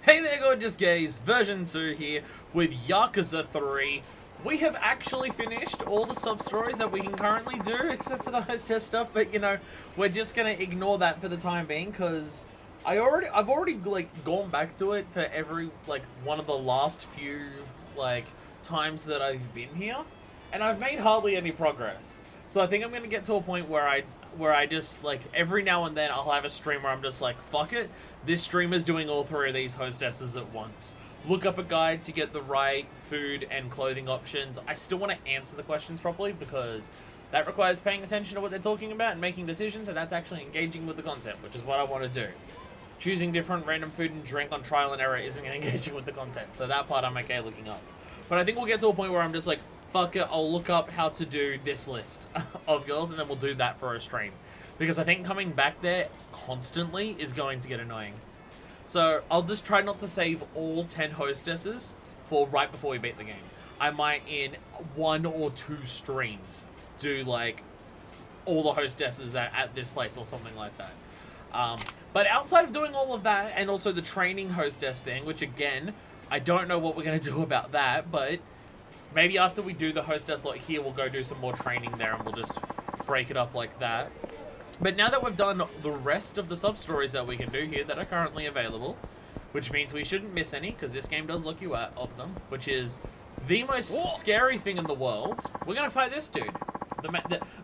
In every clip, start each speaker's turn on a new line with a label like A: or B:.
A: Hey there gorgeous gays, version 2 here with Yakuza 3. We have actually finished all the sub-stories that we can currently do, except for the hostess stuff, but you know, we're just gonna ignore that for the time being, because I've already like gone back to it for every like one of the last few like times that I've been here, and I've made hardly any progress. So I think I'm gonna get to a point where I just like every now and then I'll have a stream where I'm just like, fuck it, this streamer's doing all three of these hostesses at once. Look up a guide to get the right food and clothing options. I still want to answer the questions properly because that requires paying attention to what they're talking about and making decisions, and that's actually engaging with the content, which is what I want to do. Choosing different random food and drink on trial and error isn't engaging with the content, so that part I'm okay looking up. But I think we'll get to a point where I'm just like, fuck it, I'll look up how to do this list of girls and then we'll do that for a stream. Because I think coming back there constantly is going to get annoying. So I'll just try not to save all 10 hostesses for right before we beat the game. I might in 1 or 2 streams do like all the hostesses at this place or something like that. But outside of doing all of that and also the training hostess thing, which again, I don't know what we're going to do about that, but maybe after we do the hostess lot here, we'll go do some more training there and we'll just break it up like that. But now that we've done the rest of the sub-stories that we can do here that are currently available, which means we shouldn't miss any, because this game does look you out of them, which is the most scary thing in the world, we're going to fight this dude.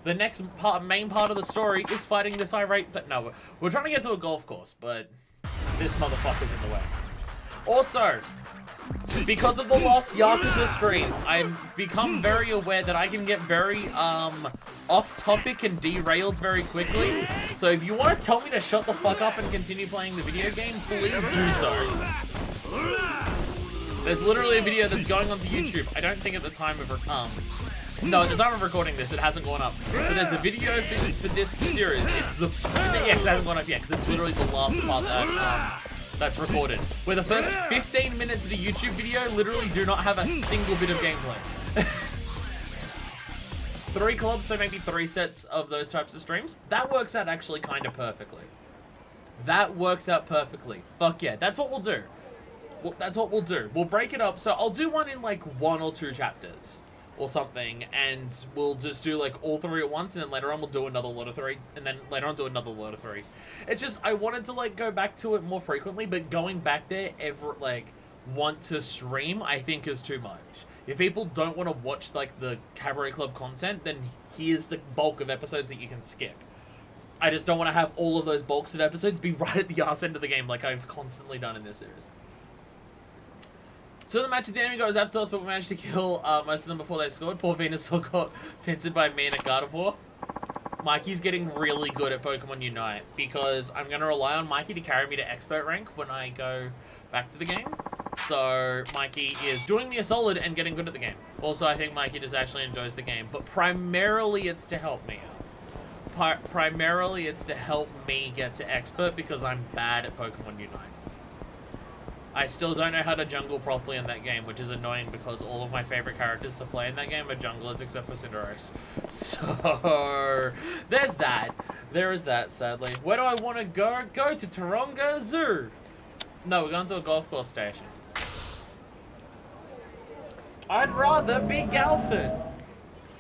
A: The next main part of the story is fighting this irate... No, we're trying to get to a golf course, but this motherfucker's in the way. Also, because of the last Yakuza stream, I've become very aware that I can get very off-topic and derailed very quickly. So if you want to tell me to shut the fuck up and continue playing the video game, please do so. There's literally a video that's going onto YouTube. I don't think at the time of no, at the time of recording this, it hasn't gone up. But there's a video for this series. It's the it hasn't gone up yet because it's literally the last part that that's recorded. Where the first 15 minutes of the YouTube video literally do not have a single bit of gameplay. 3 clubs, so maybe 3 sets of those types of streams. That works out actually kind of perfectly. That works out perfectly. Fuck yeah, that's what we'll do. That's what we'll do. We'll break it up. So I'll do one in like 1 or 2 chapters or something, and we'll just do like all 3 at once, and then later on we'll do another lot of 3, and then later on do another lot of 3. It's just I wanted to like go back to it more frequently, but going back there want to stream, I think is too much. If people don't want to watch like the Cabaret Club content, then here's the bulk of episodes that you can skip. I just don't want to have all of those bulks of episodes be right at the arse end of the game like I've constantly done in this series. So the matches, the enemy goes after us, but we managed to kill most of them before they scored. Poor Venusaur got pincered by me and a Gardevoir. Mikey's getting really good at Pokemon Unite because I'm going to rely on Mikey to carry me to expert rank when I go back to the game. So Mikey is doing me a solid and getting good at the game. Also, I think Mikey just actually enjoys the game, but primarily it's to help me out. Primarily it's to help me get to expert because I'm bad at Pokemon Unite. I still don't know how to jungle properly in that game, which is annoying because all of my favorite characters to play in that game are junglers except for Cinderace. So, there's that. There is that, sadly. Where do I want to go? Go to Taronga Zoo. No, we're going to a golf course station. I'd rather be golfing.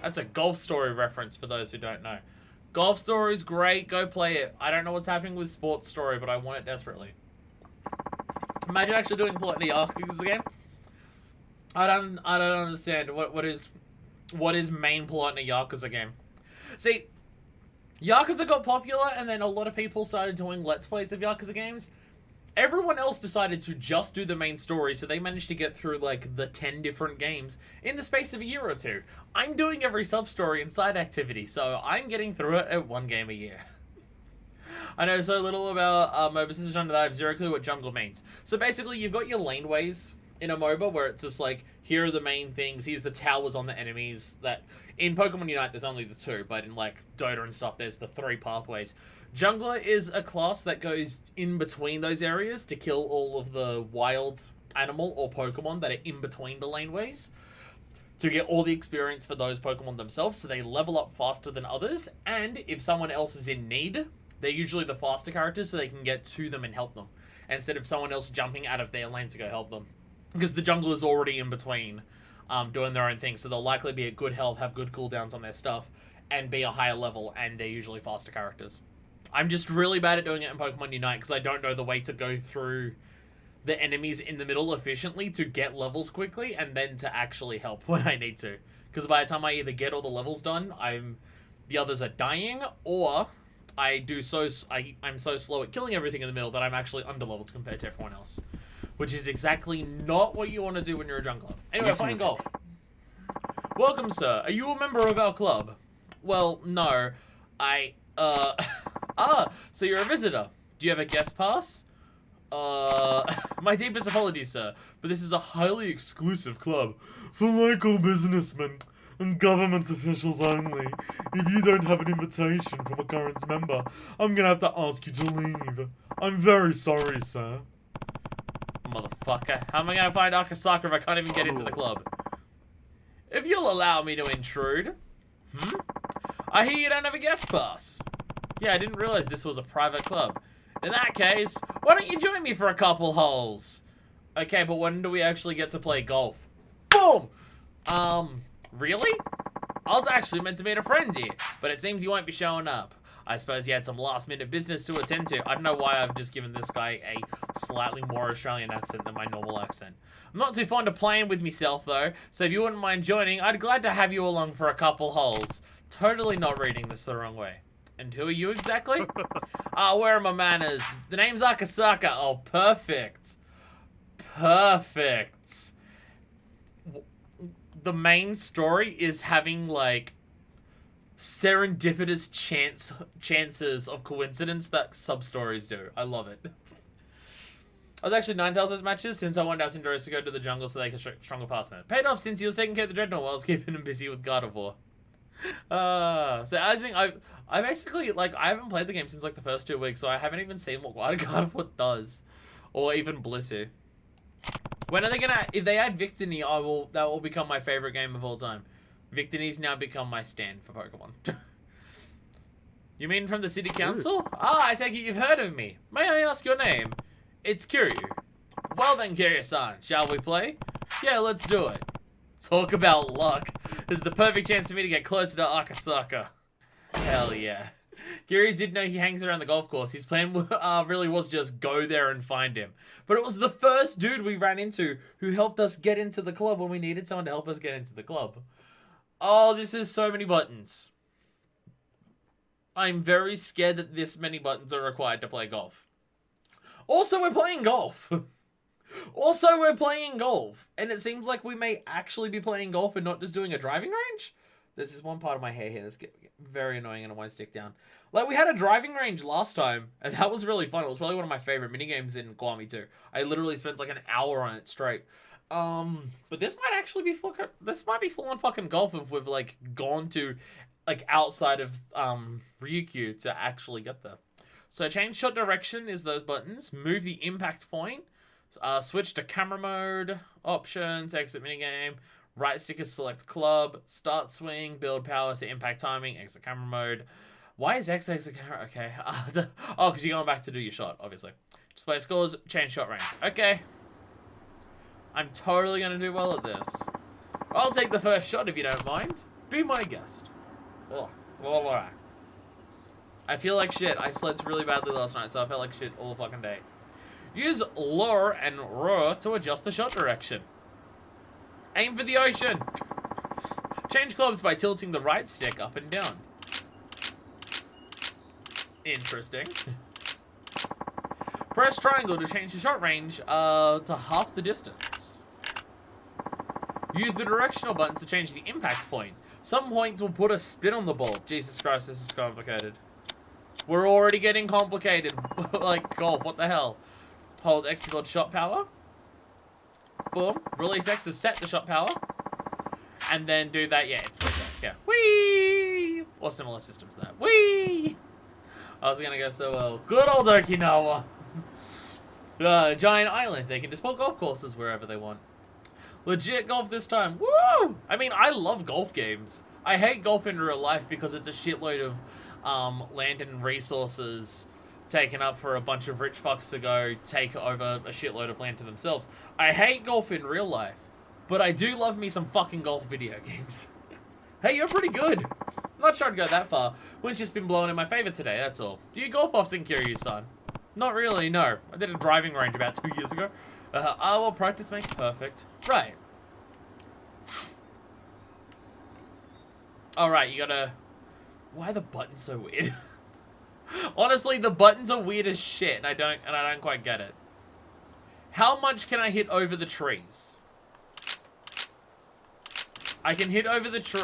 A: That's a Golf Story reference for those who don't know. Golf Story's great. Go play it. I don't know what's happening with Sports Story, but I want it desperately. Imagine actually doing plot in the Yakuza game. I don't understand what is main plot in a Yakuza game. See, Yakuza got popular and then a lot of people started doing Let's Plays of Yakuza games. Everyone else decided to just do the main story, so they managed to get through like the 10 different games in the space of a year or 2. I'm doing every sub-story and side activity, so I'm getting through it at 1 game a year. I know so little about MOBA systems that I have zero clue what jungle means. So basically, you've got your laneways in a MOBA where it's just like, here are the main things, here's the towers on the enemies. That in Pokemon Unite, there's only the 2, but in like Dota and stuff, there's the 3 pathways. Jungler is a class that goes in between those areas to kill all of the wild animal or Pokemon that are in between the laneways, to get all the experience for those Pokemon themselves, so they level up faster than others, and if someone else is in need they're usually the faster characters, so they can get to them and help them, instead of someone else jumping out of their lane to go help them. Because the jungle is already in between, doing their own thing, so they'll likely be at good health, have good cooldowns on their stuff, and be a higher level, and they're usually faster characters. I'm just really bad at doing it in Pokemon Unite, because I don't know the way to go through the enemies in the middle efficiently to get levels quickly, and then to actually help when I need to. Because by the time I either get all the levels done, the others are dying, or I'm so slow at killing everything in the middle that I'm actually underleveled compared to everyone else. Which is exactly not what you want to do when you're a jungler. Anyway, playing golf. Welcome, sir. Are you a member of our club? Well, no. So you're a visitor. Do you have a guest pass? My deepest apologies, sir, but this is a highly exclusive club for local businessmen and government officials only. If you don't have an invitation from a current member, I'm gonna have to ask you to leave. I'm very sorry, sir. Motherfucker. How am I gonna find Akasaka if I can't even get into the club? If you'll allow me to intrude. I hear you don't have a guest pass. Yeah, I didn't realize this was a private club. In that case, why don't you join me for a couple holes? Okay, but when do we actually get to play golf? Boom! Really? I was actually meant to meet a friend here, but it seems you won't be showing up. I suppose you had some last-minute business to attend to. I don't know why I've just given this guy a slightly more Australian accent than my normal accent. I'm not too fond of playing with myself, though, so if you wouldn't mind joining, I'd glad to have you along for a couple holes. Totally not reading this the wrong way. And who are you exactly? Where are my manners? The name's Akasaka. Oh, perfect. Perfect. The main story is having, like, serendipitous chances of coincidence that sub-stories do. I love it. I was actually Ninetales' matches since I wanted our Cinderos to go to the jungle so they could stronger faster. Paid off since he was taking care of the Dreadnought while I was keeping him busy with Gardevoir. So I think I basically, like, I haven't played the game since, like, the first 2 weeks, so I haven't even seen what Gardevoir does. Or even Blissey. When are they gonna, if they add Victini, that will become my favorite game of all time. Victini's now become my stand for Pokemon. You mean from the city council? I take it you've heard of me. May I ask your name? It's Kiryu. Well then, Kiryu-san, shall we play? Yeah, let's do it. Talk about luck. This is the perfect chance for me to get closer to Akasaka. Hell yeah. Kiryu did know he hangs around the golf course. His plan really was just go there and find him. But it was the first dude we ran into who helped us get into the club when we needed someone to help us get into the club. Oh, this is so many buttons. I'm very scared that this many buttons are required to play golf. Also, we're playing golf. And it seems like we may actually be playing golf and not just doing a driving range. This is one part of my hair here that's getting very annoying and it won't stick down. Like, we had a driving range last time, and that was really fun. It was probably one of my favorite minigames in Guami too. I literally spent like an hour on it straight. But this might actually be full-on fucking golf if we've, like, gone to, like, outside of, Ryukyu to actually get there. So change shot direction is those buttons. Move the impact point. Switch to camera mode. Options. Exit minigame. Right stick is select club. Start swing. Build power to impact timing. Exit camera mode. Why is X exit camera? Okay. Oh, because you're going back to do your shot, obviously. Display scores. Change shot range. Okay. I'm totally going to do well at this. I'll take the first shot if you don't mind. Be my guest. Oh. I feel like shit. I slept really badly last night, so I felt like shit all fucking day. Use lure and roar to adjust the shot direction. Aim for the ocean. Change clubs by tilting the right stick up and down. Interesting. Press triangle to change the shot range to half the distance. Use the directional buttons to change the impact point. Some points will put a spin on the ball. Jesus Christ, this is complicated. We're already getting complicated. Like golf, what the hell? Hold X to build shot power. Boom. Release X to set the shot power. And then do that. Yeah, it's like that. Yeah. Whee! Or similar systems to that. Whee! I was gonna go so well. Good old Okinawa. Giant island. They can just put golf courses wherever they want. Legit golf this time. Woo! I mean, I love golf games. I hate golf in real life because it's a shitload of land and resources taken up for a bunch of rich fucks to go take over a shitload of land to themselves. I hate golf in real life, but I do love me some fucking golf video games. Hey, you're pretty good. I'm not trying to go that far. Wind's just been blowing in my favor today, that's all. Do you golf often, Kiryu-san? Not really, no. I did a driving range about 2 years ago. Well, practice makes perfect. Right. Alright, you gotta... Why are the buttons so weird? Honestly, the buttons are weird as shit, and I don't quite get it. How much can I hit over the trees? I can hit over the tree.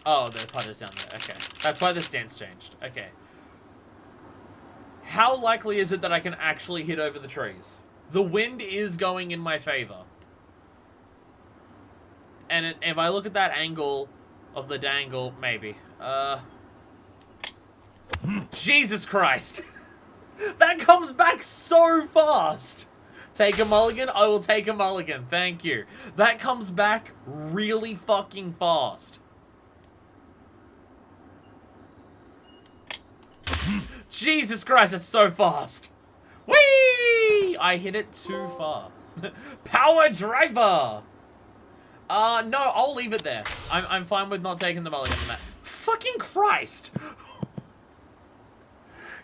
A: Oh, the putter's down there. Okay. That's why the stance changed. Okay. How likely is it that I can actually hit over the trees? The wind is going in my favor. And if I look at that angle of the dangle, maybe. Jesus Christ. That comes back so fast. Take a mulligan? I will take a mulligan. Thank you. That comes back really fucking fast. Jesus Christ, that's so fast. Whee! I hit it too far. Power driver! No, I'll leave it there. I'm fine with not taking the mulligan on that. Fucking Christ!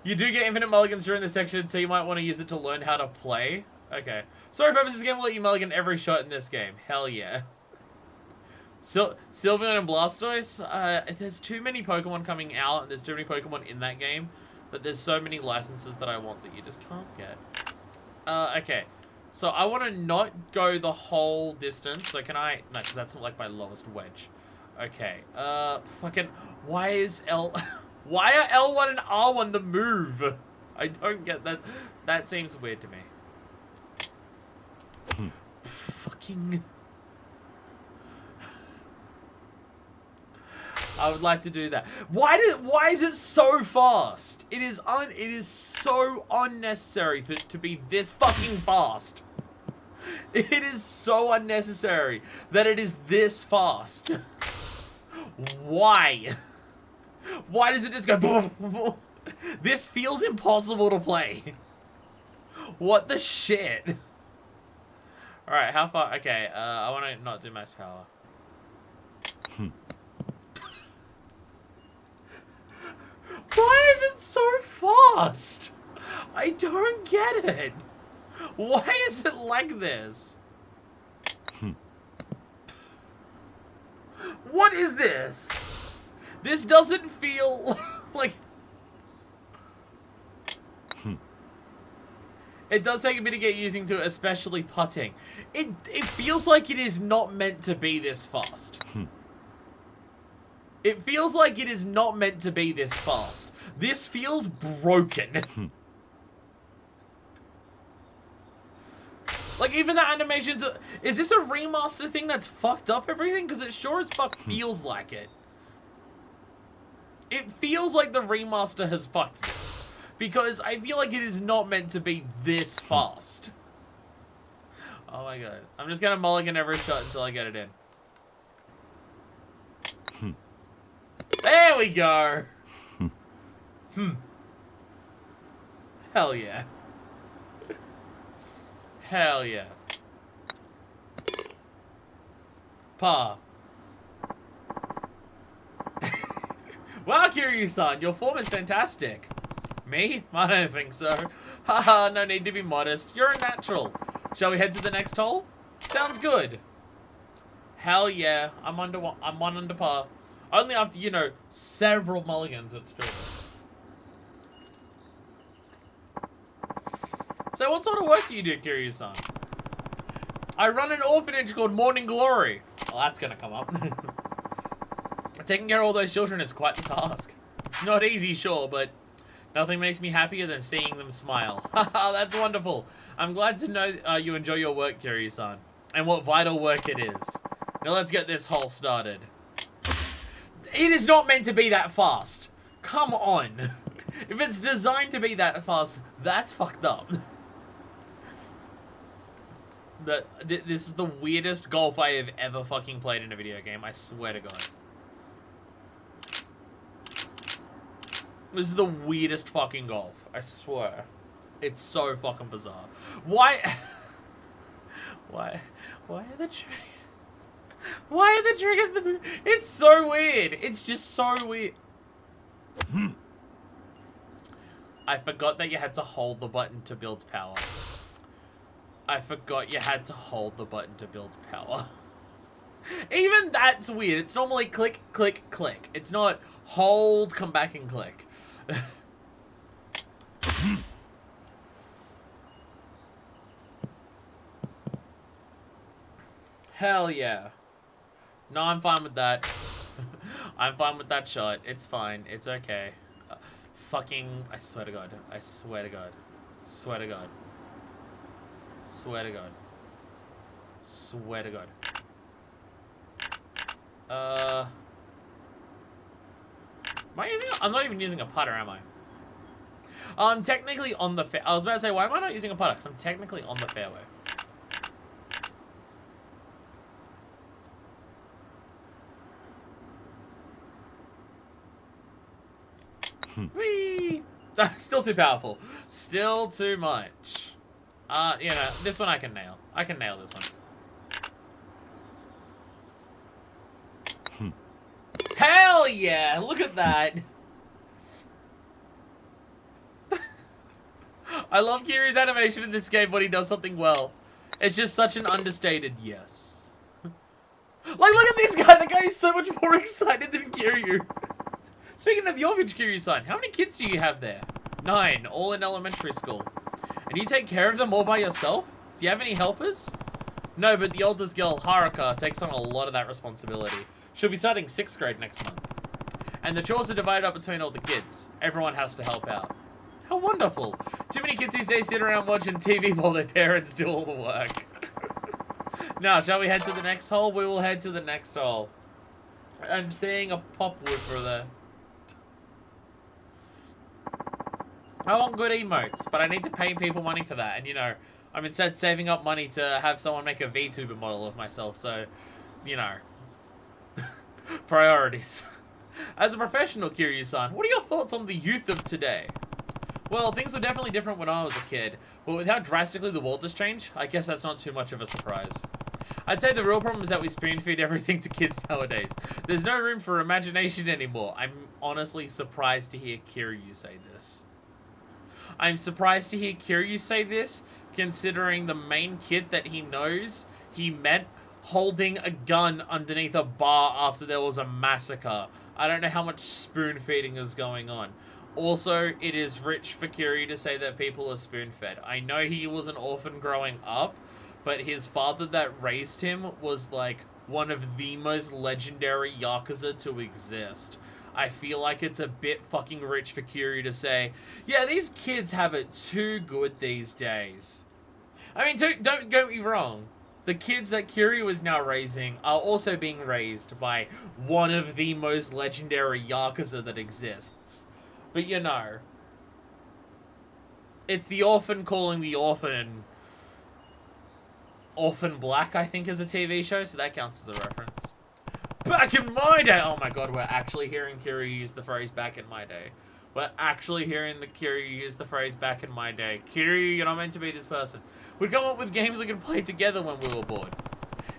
A: You do get infinite mulligans during this section, so you might want to use it to learn how to play. Okay. Story purposes, game will let you mulligan every shot in this game. Hell yeah. Sylveon and Blastoise? There's too many Pokemon coming out, and there's too many Pokemon in that game, but there's so many licenses that I want that you just can't get. Okay. So I want to not go the whole distance, so can I... No, because that's like my lowest wedge. Okay. Fucking... Why is L... Why are L1 and R1 the move? I don't get that. That seems weird to me. Fucking... I would like to do that. Why is it so fast? It is so unnecessary for it to be this fucking fast. It is so unnecessary that it is this fast. Why? Why does it just go... This feels impossible to play. What the shit? Alright, how far... Okay, I want to not do max power. Why is it so fast? I don't get it. Why is it like this? What is this? This doesn't feel like... It does take a bit to get using to, especially putting. It feels like it is not meant to be this fast. It feels like it is not meant to be this fast. This feels broken. Like, even the animations... Is this a remaster thing that's fucked up everything? Because it sure as fuck feels like it. It feels like the remaster has fucked this. Because I feel like it is not meant to be this fast. Oh my god. I'm just gonna mulligan every shot until I get it in. There we go. Hell yeah. Hell yeah. Pa. Wow, Kiryu-san, your form is fantastic. Me? I don't think so. Haha, no need to be modest. You're a natural. Shall we head to the next hole? Sounds good. Hell yeah. I'm one under par. Only after, you know, several mulligans at still. So what sort of work do you do, Kiryu-san? I run an orphanage called Morning Glory. Well, that's gonna come up. Taking care of all those children is quite the task. It's not easy, sure, but nothing makes me happier than seeing them smile. Haha, that's wonderful. I'm glad to know you enjoy your work, Kiryu-san, and what vital work it is. Now let's get this hole started. It is not meant to be that fast. Come on. If it's designed to be that fast, that's fucked up. This is the weirdest golf I have ever fucking played in a video game. I swear to God. This is the weirdest fucking golf. I swear. It's so fucking bizarre. Why? Why are the triggers? Why are the triggers the move? It's so weird. It's just so weird. I forgot that you had to hold the button to build power. I forgot you had to hold the button to build power. Even that's weird. It's normally click, click, click. It's not hold, come back and click. Hell yeah. No, I'm fine with that. I'm fine with that shot. It's fine. It's okay. Fucking, I swear to God. I swear to God. Swear to God. Swear to God. Swear to God. Am I using I'm not even using a putter, am I? I'm technically on the I was about to say, why am I not using a putter? Because I'm technically on the fairway. Whee! Still too powerful. Still too much. You know, this one I can nail. I can nail this one. Hell yeah! Look at that! I love Kiryu's animation in this game when he does something well. It's just such an understated yes. Like, look at this guy! The guy is so much more excited than Kiryu. Speaking of the Orphanage Kiryu-san, how many kids do you have there? 9, all in elementary school. And you take care of them all by yourself? Do you have any helpers? No, but the oldest girl, Haruka, takes on a lot of that responsibility. She'll be starting 6th grade next month. And the chores are divided up between all the kids. Everyone has to help out. How wonderful. Too many kids these days sit around watching TV while their parents do all the work. Now, shall we head to the next hole? We will head to the next hole. I'm seeing a pop woofer there. I want good emotes, but I need to pay people money for that. And, you know, I'm instead saving up money to have someone make a VTuber model of myself. So, you know, priorities. As a professional, Kiryu-san, what are your thoughts on the youth of today? Well, things were definitely different when I was a kid. But with how drastically the world has changed, I guess that's not too much of a surprise. I'd say the real problem is that we spoon-feed everything to kids nowadays. There's no room for imagination anymore. I'm honestly surprised to hear Kiryu say this. I'm surprised to hear Kiryu say this, considering the main kid that he knows, he met holding a gun underneath a bar after there was a massacre. I don't know how much spoon-feeding is going on. Also, it is rich for Kiryu to say that people are spoon-fed. I know he was an orphan growing up, but his father that raised him was like one of the most legendary Yakuza to exist. I feel like it's a bit fucking rich for Kiryu to say, yeah, these kids have it too good these days. I mean, don't get me wrong. The kids that Kiryu is now raising are also being raised by one of the most legendary Yakuza that exists. But, you know, it's the orphan calling the orphan Orphan Black, I think, is a TV show, so that counts as a reference. Back in my day! Oh my god, we're actually hearing Kiryu use the phrase back in my day. We're actually hearing the Kiryu use the phrase back in my day. Kiryu, you're not meant to be this person. We'd come up with games we could play together when we were bored.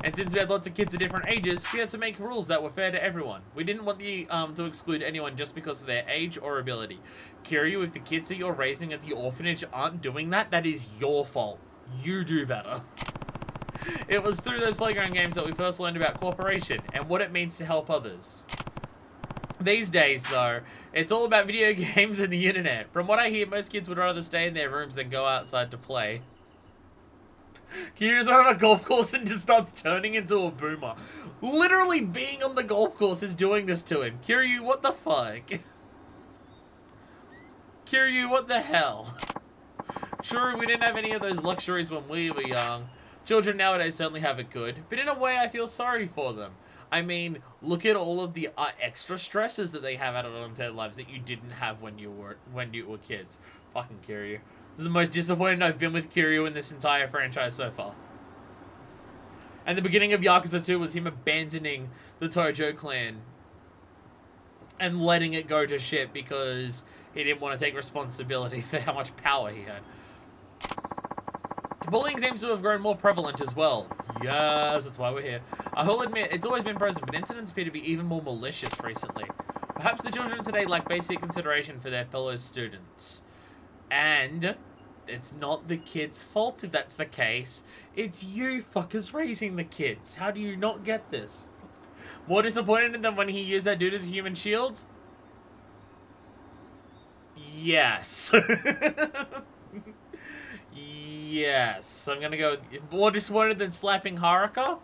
A: And since we had lots of kids of different ages, we had to make rules that were fair to everyone. We didn't want to exclude anyone just because of their age or ability. Kiryu, if the kids that you're raising at the orphanage aren't doing that, that is your fault. You do better. It was through those playground games that we first learned about cooperation and what it means to help others. These days, though, it's all about video games and the internet. From what I hear, most kids would rather stay in their rooms than go outside to play. Kiryu's on a golf course and just starts turning into a boomer. Literally being on the golf course is doing this to him. Kiryu, what the fuck? Kiryu, what the hell? Sure, we didn't have any of those luxuries when we were young. Children nowadays certainly have it good, but in a way I feel sorry for them. I mean, look at all of the extra stresses that they have added onto their lives that you didn't have when you were kids. Fucking Kiryu. This is the most disappointed I've been with Kiryu in this entire franchise so far. And the beginning of Yakuza 2 was him abandoning the Tojo clan and letting it go to shit because he didn't want to take responsibility for how much power he had. Bullying seems to have grown more prevalent as well. Yes, that's why we're here. I will admit, it's always been present, but incidents appear to be even more malicious recently. Perhaps the children today lack basic consideration for their fellow students. And it's not the kids' fault if that's the case. It's you fuckers raising the kids. How do you not get this? More disappointed in them when he used that dude as a human shield? Yes. Yes. I'm gonna go more disappointed than slapping Haruka?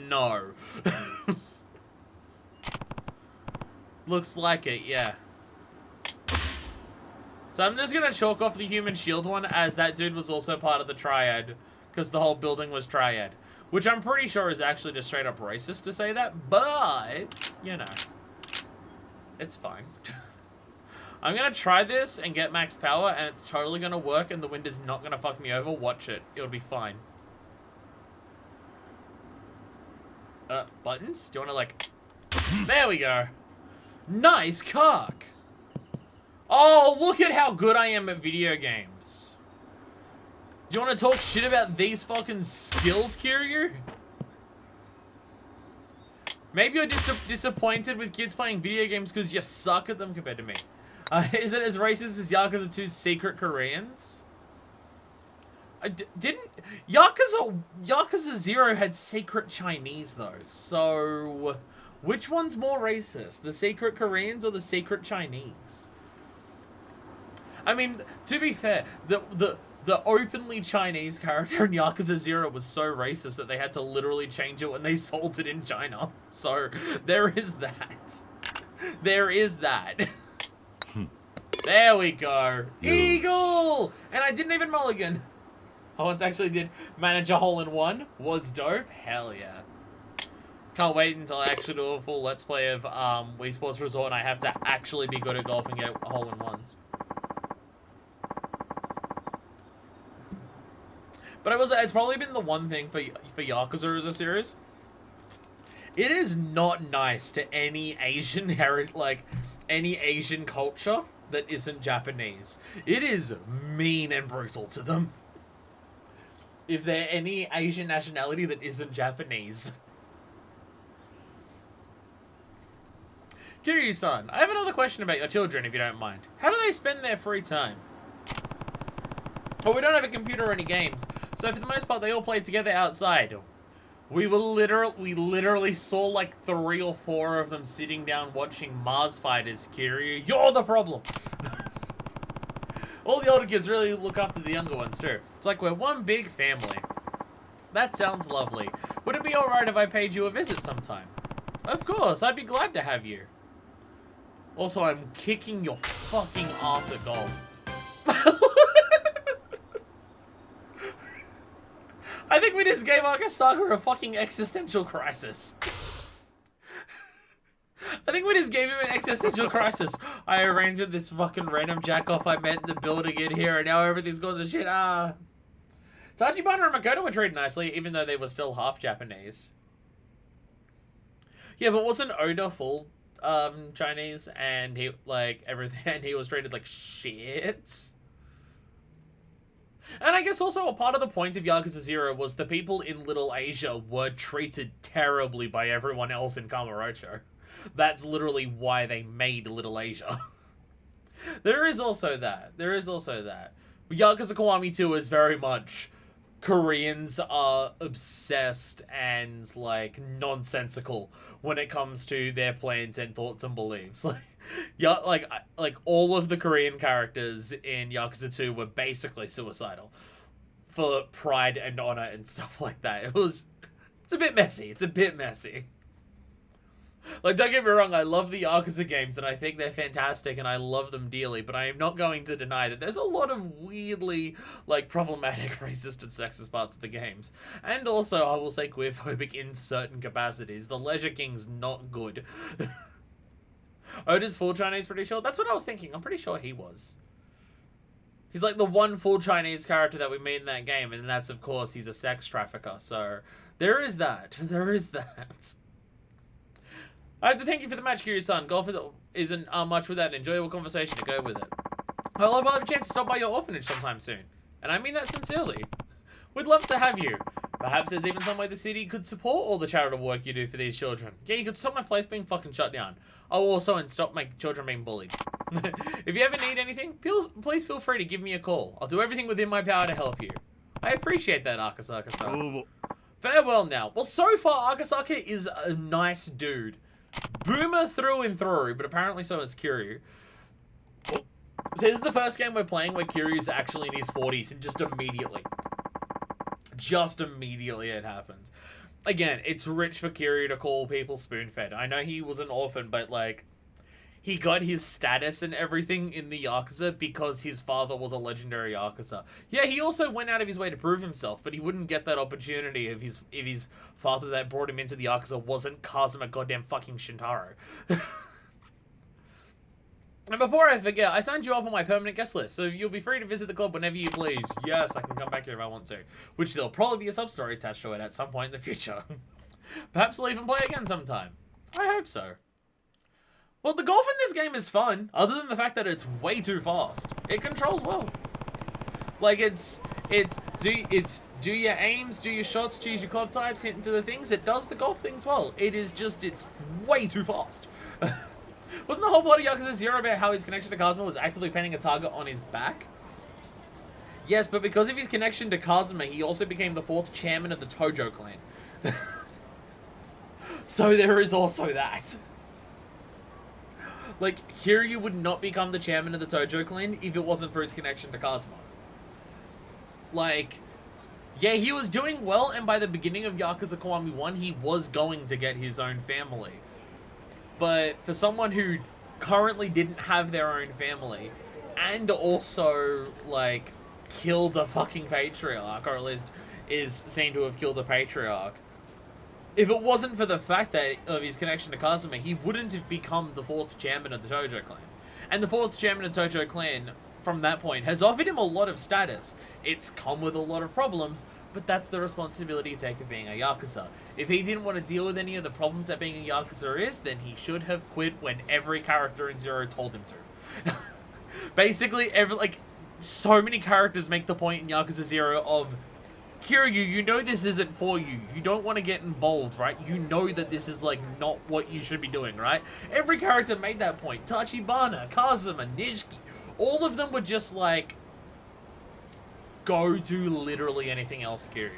A: No. Looks like it, yeah. So I'm just gonna chalk off the human shield one as that dude was also part of the triad, because the whole building was triad. Which I'm pretty sure is actually just straight up racist to say that, but, you know. It's fine. I'm gonna try this and get max power, and it's totally gonna work, and the wind is not gonna fuck me over. Watch it. It'll be fine. Buttons? Do you wanna, like... There we go. Nice cock! Oh, look at how good I am at video games. Do you want to talk shit about these fucking skills, Kiryu? Maybe you're just disappointed with kids playing video games because you suck at them compared to me. Is it as racist as Yakuza 2's secret Koreans? Didn't... Yakuza 0 had secret Chinese, though. So... Which one's more racist? The secret Koreans or the secret Chinese? I mean, to be fair, the openly Chinese character in Yakuza 0 was so racist that they had to literally change it when they sold it in China. So, there is that. There is that. There we go.
B: Yo.
A: Eagle! And I didn't even mulligan. I once actually did manage a hole-in-one. Was dope. Hell yeah. Can't wait until I actually do a full Let's Play of Wii Sports Resort and I have to actually be good at golf and get hole-in-ones. But I will say, it's probably been the one thing for Yakuza as a series. It is not nice to any Asian any Asian culture that isn't Japanese. It is mean and brutal to them. If they're any Asian nationality that isn't Japanese. Kiryu-san, I have another question about your children, if you don't mind. How do they spend their free time? Well, we don't have a computer or any games, so for the most part, they all play together outside. We literally saw like 3 or 4 of them sitting down watching Mars fighters, Kiryu. You're the problem! All the older kids really look after the younger ones, too. It's like we're one big family. That sounds lovely. Would it be alright if I paid you a visit sometime? Of course, I'd be glad to have you. Also, I'm kicking your fucking ass at golf. I think we just gave Akasaka a fucking existential crisis. I think we just gave him an existential crisis. I arranged this fucking random jack-off I met in the building in here, and now everything's gone to shit. Tachibana and Makoto were treated nicely, even though they were still half Japanese. Yeah, but wasn't Oda full Chinese, and he, like, everything, and he was treated like shit? And I guess also a part of the point of Yakuza 0 was the people in Little Asia were treated terribly by everyone else in Kamurocho. That's literally why they made Little Asia. There is also that. There is also that. Yakuza Kiwami 2 is very much... Koreans are obsessed and, like, nonsensical when it comes to their plans and thoughts and beliefs. Like, yeah, like all of the Korean characters in Yakuza 2 were basically suicidal for pride and honor and stuff like that. It's a bit messy. It's a bit messy. Like, don't get me wrong, I love the Yakuza games, and I think they're fantastic, and I love them dearly, but I am not going to deny that there's a lot of weirdly, like, problematic, racist, and sexist parts of the games. And also, I will say queerphobic in certain capacities. The Leisure King's not good. Oda's full Chinese, pretty sure? That's what I was thinking. I'm pretty sure he was. He's like the one full Chinese character that we meet in that game, and that's, of course, he's a sex trafficker, so there is that. There is that. I have to thank you for the match, Kiryu-san. Golf isn't much without an enjoyable conversation to go with it. I hope I'll have a chance to stop by your orphanage sometime soon. And I mean that sincerely. We'd love to have you. Perhaps there's even some way the city could support all the charitable work you do for these children. Yeah, you could stop my place being fucking shut down. Oh, also, and stop my children being bullied. If you ever need anything, please feel free to give me a call. I'll do everything within my power to help you. I appreciate that, Akasaka-san. Farewell now. Well, so far, Akasaka is a nice dude. Boomer through and through, but apparently so is Kiryu. So this is the first game we're playing where Kiryu's actually in his 40s, and just immediately it happens. Again, it's rich for Kiryu to call people spoon-fed. I know he was an orphan, but, like, he got his status and everything in the Yakuza because his father was a legendary Yakuza. Yeah, he also went out of his way to prove himself, but he wouldn't get that opportunity if his father that brought him into the Yakuza wasn't Kazuma goddamn fucking Shintaro. And before I forget, I signed you up on my permanent guest list, so you'll be free to visit the club whenever you please. Yes, I can come back here if I want to. Which there'll probably be a sub-story attached to it at some point in the future. Perhaps we'll even play again sometime. I hope so. Well, the golf in this game is fun, other than the fact that it's way too fast. It controls well. Like, do your aims, do your shots, choose your club types, hit into the things. It does the golf things well. It's way too fast. Wasn't the whole plot of Yakuza 0 about how his connection to Kazuma was actively painting a target on his back? Yes, but because of his connection to Kazuma, he also became the 4th chairman of the Tojo clan. So there is also that. Like, Kiryu would not become the chairman of the Tojo clan if it wasn't for his connection to Kazuma. Like, yeah, he was doing well, and by the beginning of Yakuza Kiwami 1, he was going to get his own family. But for someone who currently didn't have their own family, and also, like, killed a fucking patriarch, or at least is seen to have killed a patriarch, if it wasn't for the fact that of his connection to Kazuma, he wouldn't have become the 4th chairman of the Tojo clan. And the 4th chairman of the Tojo clan, from that point, has offered him a lot of status. It's come with a lot of problems, but that's the responsibility you take of being a Yakuza. If he didn't want to deal with any of the problems that being a Yakuza is, then he should have quit when every character in Zero told him to. Basically, so many characters make the point in Yakuza 0 of, Kiryu, you know this isn't for you. You don't want to get involved, right? You know that this is, like, not what you should be doing, right? Every character made that point. Tachibana, Kazuma, Nishiki, all of them were just like, go do literally anything else, Kiryu.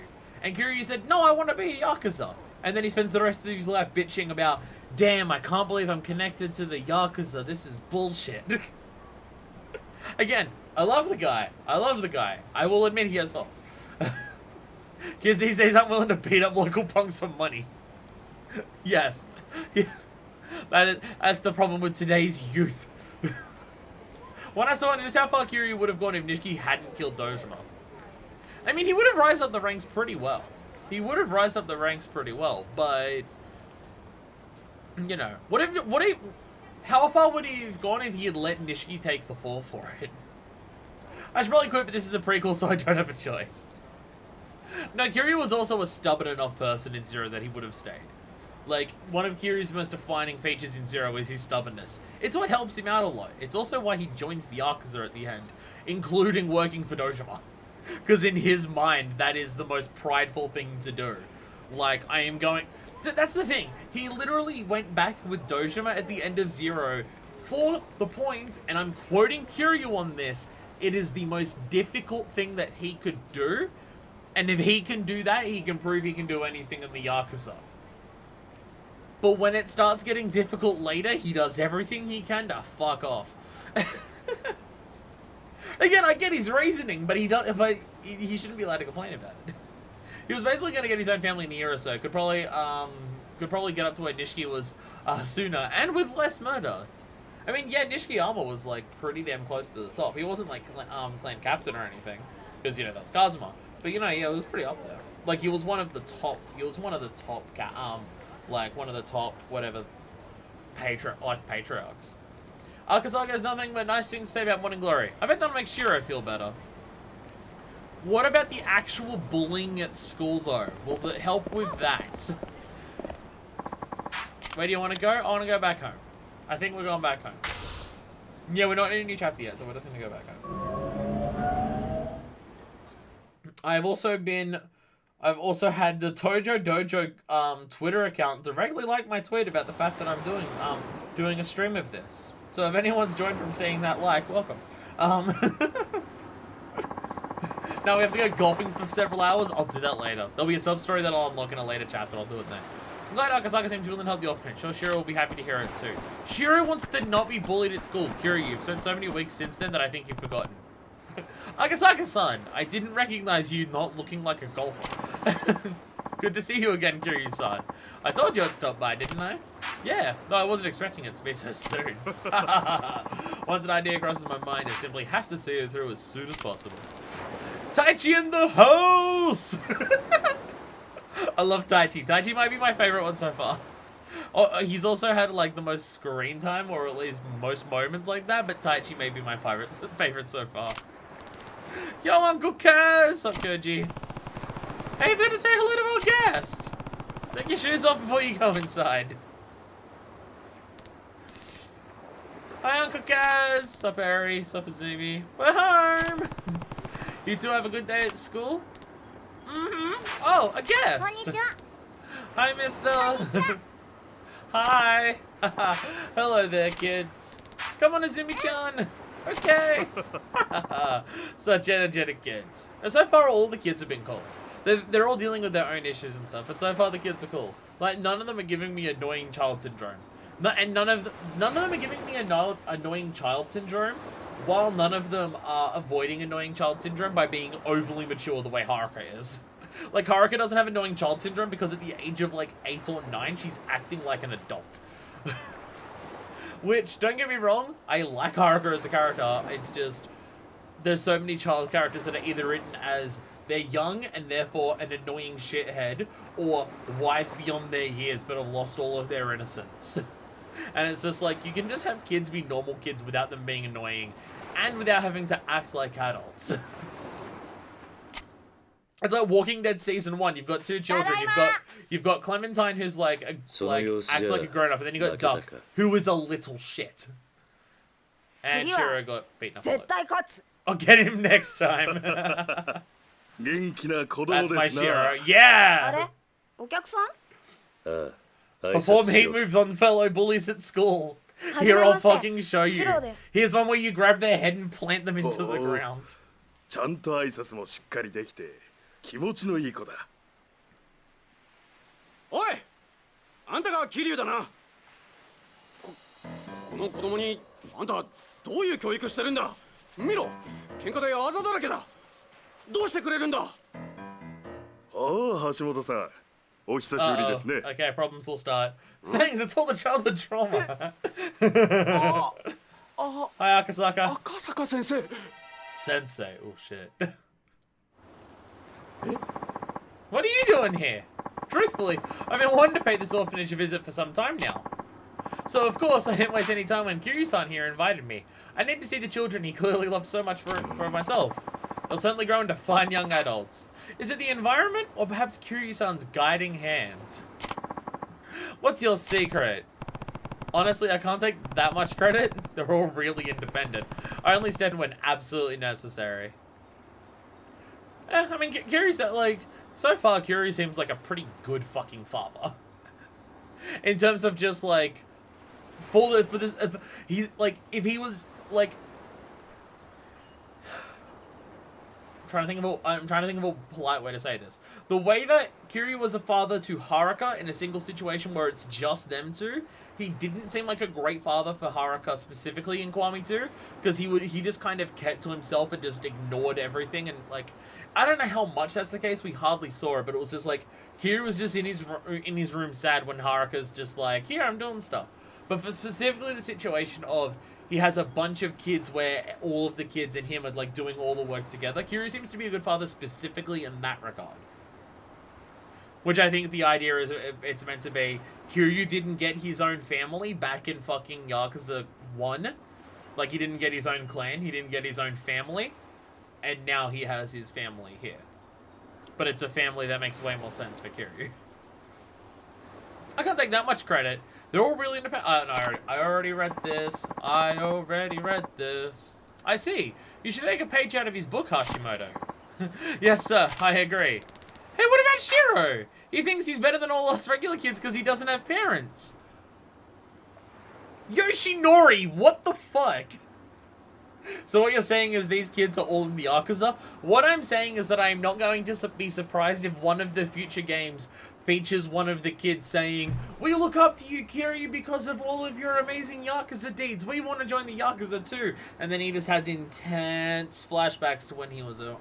A: And Kiryu said, no, I want to be a Yakuza. And then he spends the rest of his life bitching about, damn, I can't believe I'm connected to the Yakuza. This is bullshit. Again, I love the guy. I will admit he has faults. Because he says I'm willing to beat up local punks for money. Yes. That's the problem with today's youth. When I saw just how far Kiryu would have gone if Nishiki hadn't killed Dojima. I mean, he would have rised up the ranks pretty well. But, you know, how far would he have gone if he had let Nishiki take the fall for it? I should probably quit, but this is a prequel, so I don't have a choice. No, Kiryu was also a stubborn enough person in Zero that he would have stayed. Like, one of Kiryu's most defining features in Zero is his stubbornness. It's what helps him out a lot. It's also why he joins the Yakuza at the end, including working for Dojima. Because in his mind, that is the most prideful thing to do. Like, I am going... That's the thing. He literally went back with Dojima at the end of Zero for the point, and I'm quoting Kiryu on this, it is the most difficult thing that he could do. And if he can do that, he can prove he can do anything in the Yakuza. But when it starts getting difficult later, he does everything he can to fuck off. Again, I get his reasoning, but he shouldn't be allowed to complain about it. He was basically going to get his own family in a year or so. Could probably get up to where Nishiki was sooner, and with less murder. I mean, yeah, Nishikiyama was like pretty damn close to the top. He wasn't like clan captain or anything, because you know that was Kazuma. But you know, yeah, it was pretty up there. Like he was one of the top. Whatever, patriarchs. Akasaka has nothing but nice things to say about Morning Glory. I bet that'll make Shiro feel better. What about the actual bullying at school, though? Will it help with that? Where do you want to go? I want to go back home. I think we're going back home. Yeah, we're not in a new chapter yet, so we're just going to go back home. I've also had the Tojo Dojo Twitter account directly like my tweet about the fact that I'm doing a stream of this. So if anyone's joined from seeing that like, welcome. Now we have to go golfing for several hours. I'll do that later. There'll be a sub-story that I'll unlock in a later chapter. I'll do it then. I'm glad Akasaka seems to be willing to help the orphanage. Sure, Shiro will be happy to hear it too. Shiro wants to not be bullied at school. Kiryu, you've spent so many weeks since then that I think you've forgotten. Akasaka-san, I didn't recognize you not looking like a golfer. Good to see you again, Kiryu-san. I told you I'd stop by, didn't I? Yeah, though I wasn't expecting it to be so soon. Once an idea crosses my mind, I simply have to see it through as soon as possible. Taichi in the house! I love Taichi. Taichi might be my favorite one so far. Oh, he's also had like the most screen time, or at least most moments like that, but Taichi may be my favorite so far. Yo, Uncle Kaz! What's up, Koji? Hey, better say hello to our guest! Take your shoes off before you go inside. Hi, Uncle Kaz! Sup, Harry? Sup, Azumi? We're home! You two have a good day at school? Mm-hmm. Oh, a guest! Konnichiwa. Hi, mister! Hi! Hello there, kids. Come on, Azumi-chan! Okay! Such energetic kids. And so far, all the kids have been cool. They're all dealing with their own issues and stuff, but so far the kids are cool. Like, none of them are giving me annoying child syndrome. And none of them are giving me annoying child syndrome, while none of them are avoiding annoying child syndrome by being overly mature the way Haruka is. Like, Haruka doesn't have annoying child syndrome because at the age of, like, 8 or 9, she's acting like an adult. Which, don't get me wrong, I like Haruka as a character, it's just, there's so many child characters that are either written as they're young and therefore an annoying shithead, or wise beyond their years but have lost all of their innocence. And it's just like, you can just have kids be normal kids without them being annoying, and without having to act like adults. It's like Walking Dead Season 1, you've got two children, you've got Clementine who's like acts like a grown-up, and then you've got Duck, who is a little shit. And Shiro got beaten up a lot. I'll get him next time. That's my Shiro. Yeah! Perform heat moves on fellow bullies at school. Here, I'll fucking show you. Here's one where you grab their head and plant them into the ground.
B: ちゃんと挨拶もしっかりできて気持ちのいい子だ。おい、あんたが桐生だな。この子供にあんたどういう教育してるんだ。見ろ、喧嘩であざだらけだ。どうしてくれるんだ。ああ、橋本さん。お久しぶりですね。
A: Okay, problems will start. Thanks, it's all the childhood trauma. Hi, Akasaka.
B: Akasaka sensei.
A: Sensei. Oh shit. What are you doing here? Truthfully, I've been wanting to pay this orphanage a visit for some time now. So of course, I didn't waste any time when Kiryu-san here invited me. I need to see the children he clearly loves so much for myself. They'll certainly grow into fine young adults. Is it the environment, or perhaps Kiryu-san's guiding hand? What's your secret? Honestly, I can't take that much credit. They're all really independent. I only step in when absolutely necessary. I mean, Kiryu, like, so far, Kiryu seems like a pretty good fucking father. In terms of just, like, for this, he's, like, if he was, like, I'm trying to think of a polite way to say this. The way that Kiryu was a father to Haruka in a single situation where it's just them two, he didn't seem like a great father for Haruka specifically in Kiwami 2, because he just kind of kept to himself and just ignored everything, and like, I don't know how much that's the case, we hardly saw it, but it was just like, Kiryu was just in his room sad when Haruka's just like, here, I'm doing stuff. But for specifically the situation of, he has a bunch of kids where all of the kids and him are like doing all the work together. Kiryu seems to be a good father specifically in that regard. Which I think the idea is it's meant to be, Kiryu didn't get his own family back in fucking Yakuza 1. Like, he didn't get his own clan, he didn't get his own family. And now he has his family here. But it's a family that makes way more sense for Kiryu. I can't take that much credit. They're all really independent. No, I already read this. I already read this. I see. You should take a page out of his book, Hashimoto. Yes, sir. I agree. Hey, what about Shiro? He thinks he's better than all us regular kids because he doesn't have parents. Yoshinori, what the fuck? So what you're saying is these kids are all in the Yakuza? What I'm saying is that I'm not going to be surprised if one of the future games features one of the kids saying, "We look up to you, Kiryu, because of all of your amazing Yakuza deeds. We want to join the Yakuza too." And then he just has intense flashbacks to when he was to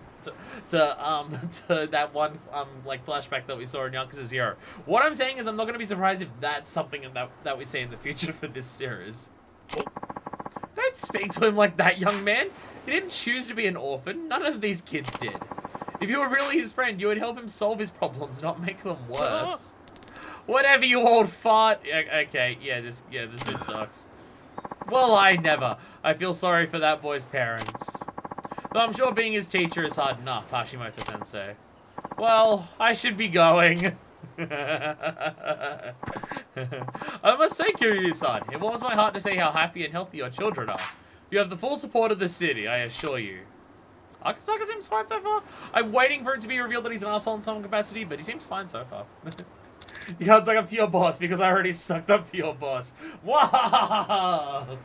A: that one like flashback that we saw in Yakuza 0. What I'm saying is I'm not going to be surprised if that's something that we see in the future for this series. Don't speak to him like that, young man. He didn't choose to be an orphan. None of these kids did. If you were really his friend, you would help him solve his problems, not make them worse. Whatever, you old fart. Okay, yeah, this dude sucks. Well, I never. I feel sorry for that boy's parents. Though I'm sure being his teacher is hard enough, Hashimoto-sensei. Well, I should be going. I must say, Kiryu-san, it warms my heart to see how happy and healthy your children are. You have the full support of the city, I assure you. Akasaka seems fine so far. I'm waiting for it to be revealed that he's an asshole in some capacity, but he seems fine so far. You can't suck up to your boss because I already sucked up to your boss. Wow!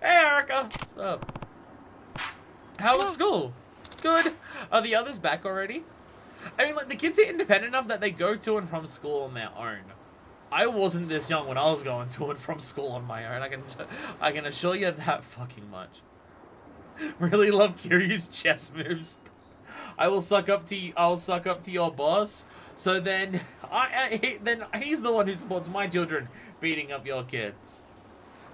A: Hey, Erica! What's up? How was school? Good. Are the others back already? I mean, like, the kids are independent enough that they go to and from school on their own. I wasn't this young when I was going to and from school on my own. I can assure you that fucking much. Really love Kiryu's chess moves. I'll suck up to your boss. So then, then he's the one who supports my children beating up your kids.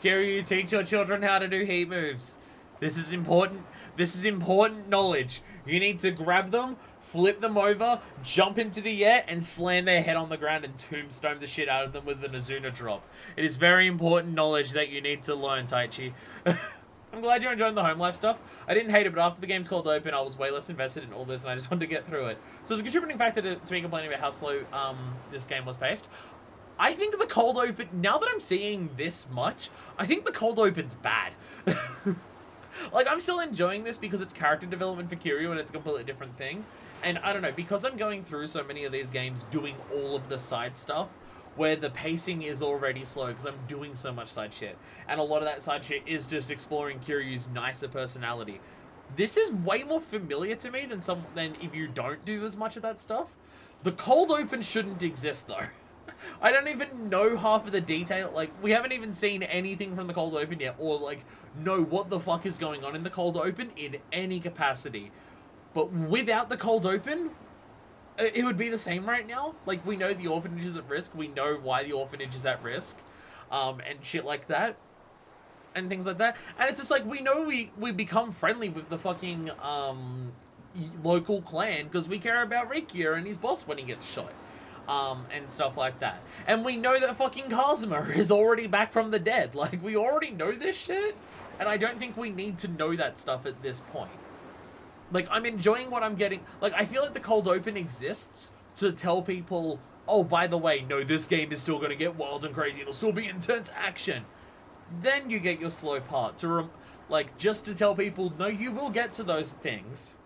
A: Kiryu, teach your children how to do heat moves. This is important. This is important knowledge. You need to grab them, flip them over, jump into the air, and slam their head on the ground and tombstone the shit out of them with the Nazuna drop. It is very important knowledge that you need to learn, Taichi. I'm glad you're enjoying the home life stuff. I didn't hate it, but after the game's cold open, I was way less invested in all this, and I just wanted to get through it. So it's a contributing factor to me complaining about how slow this game was paced. I think the cold open, now that I'm seeing this much, I think the cold open's bad. Like, I'm still enjoying this because it's character development for Kiryu and it's a completely different thing. And I don't know, because I'm going through so many of these games doing all of the side stuff, where the pacing is already slow because I'm doing so much side shit. And a lot of that side shit is just exploring Kiryu's nicer personality. This is way more familiar to me than if you don't do as much of that stuff. The cold open shouldn't exist though. I don't even know half of the detail. Like, we haven't even seen anything from the cold open yet, or like know what the fuck is going on in the cold open in any capacity. But without the cold open, it would be the same right now. Like, we know the orphanage is at risk. We know why the orphanage is at risk. And shit like that. And things like that. And it's just like, we know we become friendly with the fucking local clan because we care about Rikiya and his boss when he gets shot. And stuff like that. And we know that fucking Kazuma is already back from the dead. Like, we already know this shit. And I don't think we need to know that stuff at this point. Like, I'm enjoying what I'm getting. Like, I feel like the cold open exists to tell people, oh, by the way, no, this game is still going to get wild and crazy. It'll still be intense action. Then you get your slow part to, just to tell people, no, you will get to those things.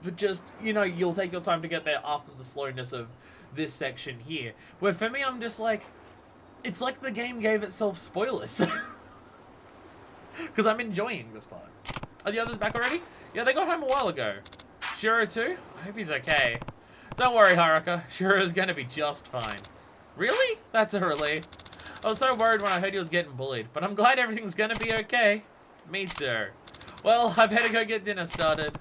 A: But just, you know, you'll take your time to get there after the slowness of this section here. Where for me, I'm just like, it's like the game gave itself spoilers. Because I'm enjoying this part. Are the others back already? Yeah, they got home a while ago. Shiro too? I hope he's okay. Don't worry, Haruka. Shiro's gonna be just fine. Really? That's a relief. I was so worried when I heard he was getting bullied, but I'm glad everything's gonna be okay. Me too. Well, I better go get dinner started.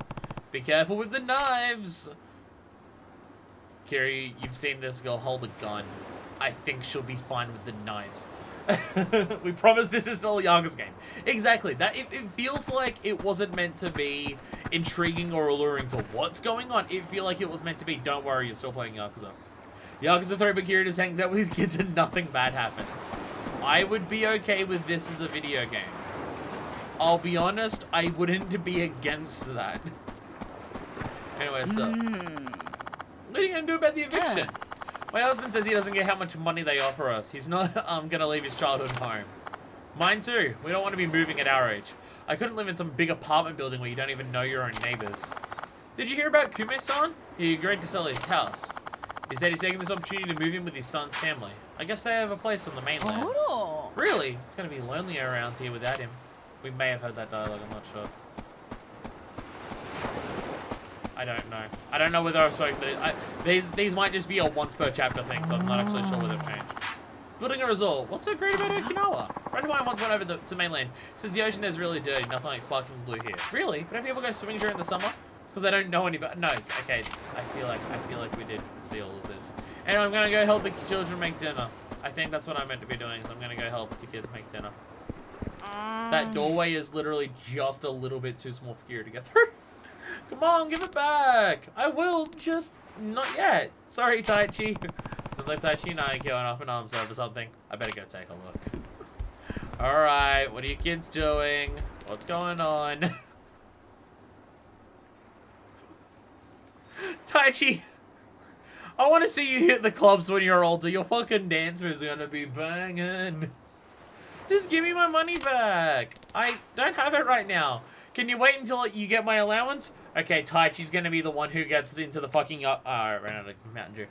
A: Be careful with the knives. Kiryu, you've seen this girl hold a gun. I think she'll be fine with the knives. We promise this is still a Yakuza game. Exactly. That it feels like it wasn't meant to be intriguing or alluring to what's going on. It feels like it was meant to be, don't worry, you're still playing Yakuza. Yakuza 3, but Kiryu just hangs out with his kids and nothing bad happens. I would be okay with this as a video game. I'll be honest, I wouldn't be against that. Anyway, so... What are you going to do about the eviction? My husband says he doesn't get how much money they offer us. He's not gonna leave his childhood home. Mine too. We don't want to be moving at our age. I couldn't live in some big apartment building where you don't even know your own neighbors. Did you hear about Kume-san? He agreed to sell his house. He said he's taking this opportunity to move in with his son's family. I guess they have a place on the mainland.
C: Oh.
A: Really? It's going to be lonely around here without him. We may have heard that dialogue, I'm not sure. I don't know. I don't know whether I've spoken to these might just be a once per chapter thing, so I'm not actually sure whether they've changed. Building a resort. What's so great about Okinawa? A friend of mine once went over to mainland. Says the ocean is really dirty, nothing like sparkling blue here. Really? But don't people go swimming during the summer? It's because they don't know any better. No, okay. I feel like we did see all of this. Anyway, I'm gonna go help the children make dinner. I think that's what I'm meant to be doing, is I'm gonna go help the kids make dinner. That doorway is literally just a little bit too small for Kira to get through. Come on, give it back. I will, just not yet. Sorry, Taichi. Sounds like Taichi and I are going off an arm serve or something. I better go take a look. Alright, what are you kids doing? What's going on? Taichi, I want to see you hit the clubs when you're older. Your fucking dance moves are gonna be banging. Just give me my money back. I don't have it right now. Can you wait until you get my allowance? Okay, Taichi's gonna be the one who gets into the fucking ran out of Mountain Dew.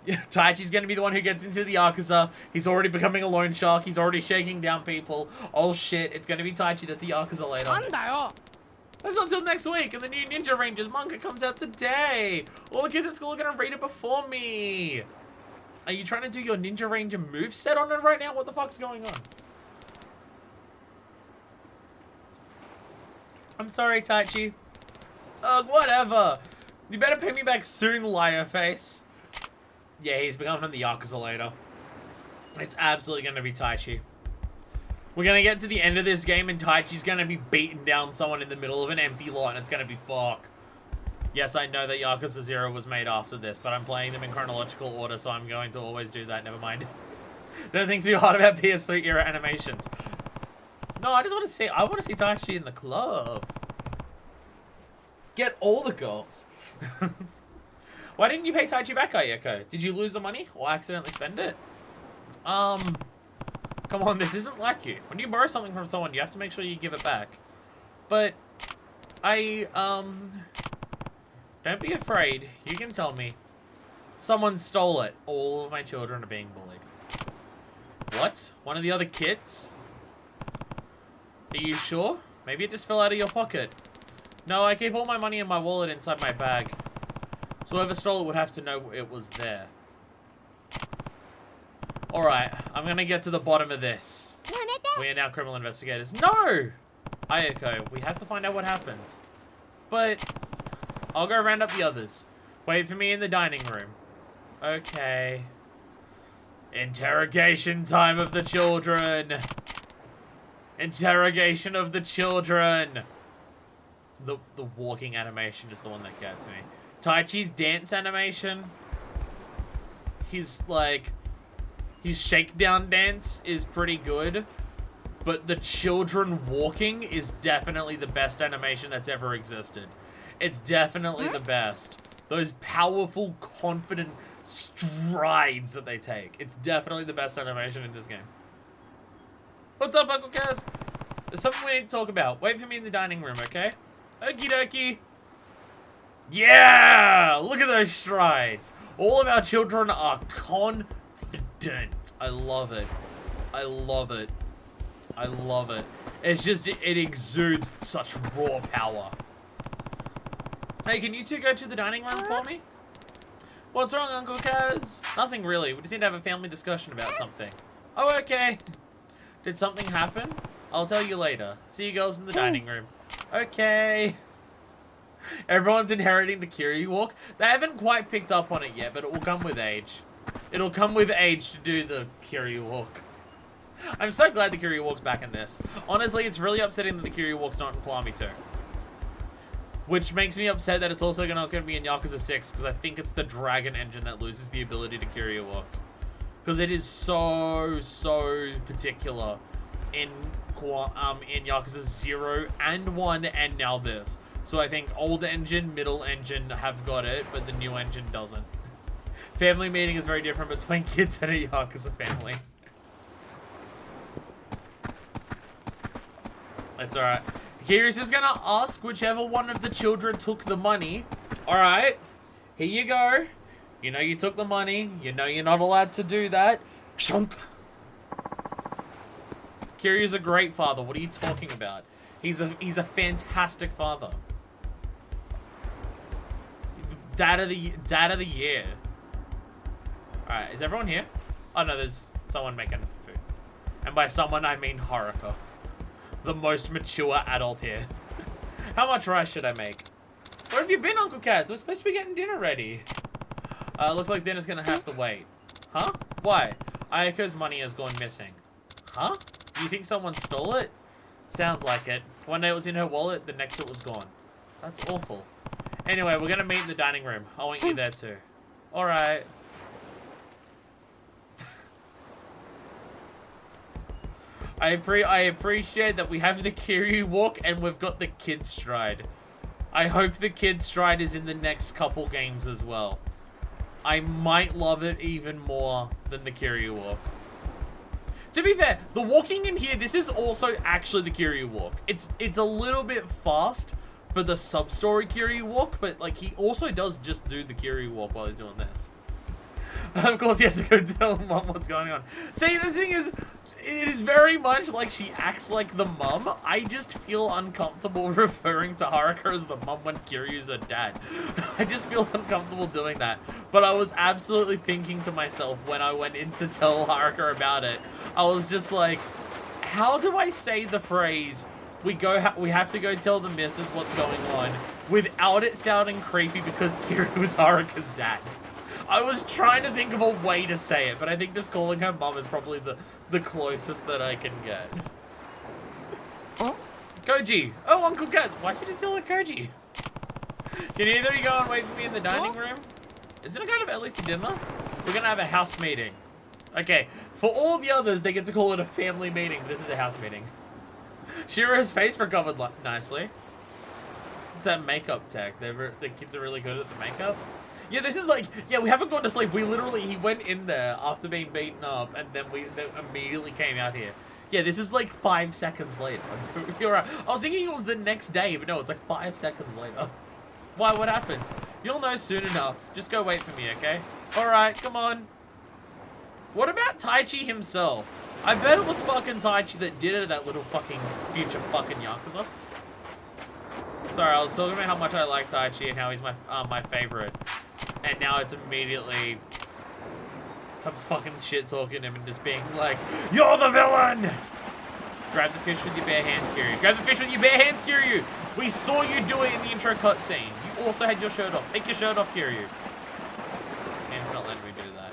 A: Yeah, Taichi's gonna be the one who gets into the Yakuza. He's already becoming a loan shark. He's already shaking down people. Oh shit, it's gonna be Taichi that's a Yakuza later. That's not until next week, and the new Ninja Rangers manga comes out today. All the kids at school are gonna read it before me. Are you trying to do your Ninja Ranger moveset on it right now? What the fuck's going on? I'm sorry, Taichi. Ugh, whatever. You better pay me back soon, liar face. Yeah, he's becoming the Yakuza later. It's absolutely going to be Taichi. We're going to get to the end of this game and Taichi's going to be beating down someone in the middle of an empty lot and it's going to be fuck. Yes, I know that Yakuza 0 was made after this, but I'm playing them in chronological order, so I'm going to always do that. Never mind. Don't think too hard about PS3 era animations. No, I just want to see. I want to see Taichi in the club. Get all the girls. Why didn't you pay Taichi back, Ayako? Did you lose the money or accidentally spend it? Come on, this isn't like you. When you borrow something from someone, you have to make sure you give it back. But don't be afraid. You can tell me. Someone stole it. All of my children are being bullied. What? One of the other kids? Are you sure? Maybe it just fell out of your pocket. No, I keep all my money in my wallet inside my bag. So whoever stole it would have to know it was there. Alright, I'm gonna get to the bottom of this. We are now criminal investigators. No! Ayako, we have to find out what happens. But I'll go round up the others. Wait for me in the dining room. Okay. Interrogation time of the children. Interrogation of the children. The walking animation is the one that gets me. Taichi's dance animation. His shakedown dance is pretty good. But the children walking is definitely the best animation that's ever existed. It's definitely the best. Those powerful, confident strides that they take. It's definitely the best animation in this game. What's up, Uncle Kaz? There's something we need to talk about. Wait for me in the dining room, okay? Okie dokie. Yeah! Look at those strides. All of our children are confident. I love it. I love it. I love it. It's just, it exudes such raw power. Hey, can you two go to the dining room for me? What's wrong, Uncle Kaz? Nothing really. We just need to have a family discussion about something. Oh, okay. Did something happen? I'll tell you later. See you girls in the dining room. Okay. Everyone's inheriting the Kiryu walk. They haven't quite picked up on it yet, but it will come with age. It'll come with age to do the Kiryu walk. I'm so glad the Kiryu walk's back in this. Honestly, it's really upsetting that the Kiryu walk's not in Kiwami 2. Which makes me upset that it's also not going to be in Yakuza 6, because I think it's the Dragon engine that loses the ability to Kiryu walk. Because it is so particular in Yakuza 0 and 1 and now this. So I think old engine, middle engine have got it, but the new engine doesn't. Family meeting is very different between kids and a Yakuza family. That's alright. Kiryu's just gonna ask whichever one of the children took the money. Alright. Here you go. You know you took the money. You know you're not allowed to do that. Shunk. Kiryu's a great father. What are you talking about? He's a fantastic father. Dad of the year. Alright, is everyone here? Oh no, there's someone making food. And by someone I mean Haruka. The most mature adult here. How much rice should I make? Where have you been, Uncle Kaz? We're supposed to be getting dinner ready. Looks like dinner's gonna have to wait. Huh? Why? Ayako's money has gone missing. Huh? Do you think someone stole it? Sounds like it. One day it was in her wallet, the next it was gone. That's awful. Anyway, we're gonna meet in the dining room. I want you there too. Alright. I appreciate that we have the Kiryu walk and we've got the kid stride. I hope the kid stride is in the next couple games as well. I might love it even more than the Kiryu walk. To be fair, the walking in here, this is also actually the Kiryu walk. It's a little bit fast for the sub-story Kiryu walk, but like he also does just do the Kiryu walk while he's doing this. Of course he has to go tell mom what's going on. See, the thing is, it is very much like she acts like the mum. I just feel uncomfortable referring to Haruka as the mum when Kiryu's her dad. I just feel uncomfortable doing that. But I was absolutely thinking to myself when I went in to tell Haruka about it. I was just like, how do I say the phrase, we have to go tell the missus what's going on, without it sounding creepy because Kiryu is Haruka's dad? I was trying to think of a way to say it, but I think just calling her mum is probably the closest that I can get. Oh? Koji! Oh, Uncle Kaz! Why'd you just yell at Koji? Can either of you go and wait for me in the dining room? Isn't it kind of early for dinner? We're gonna have a house meeting. Okay, for all the others, they get to call it a family meeting. This is a house meeting. Shiro's face recovered nicely. It's that makeup tech. The kids are really good at the makeup. Yeah, this is like, yeah, we haven't gone to sleep. He went in there after being beaten up, and then we immediately came out here. Yeah, this is like 5 seconds later. You're right. I was thinking it was the next day, but no, it's like 5 seconds later. Why, what happened? You'll know soon enough. Just go wait for me, okay? Alright, come on. What about Taichi himself? I bet it was fucking Taichi that did it, that little fucking future fucking Yakuza. Sorry, I was talking about how much I like Taichi and how he's my favorite. And now it's immediately some fucking shit talking him and just being like, you're the villain! Grab the fish with your bare hands, Kiryu. Grab the fish with your bare hands, Kiryu! We saw you do it in the intro cutscene. You also had your shirt off. Take your shirt off, Kiryu. Game's not letting me do that.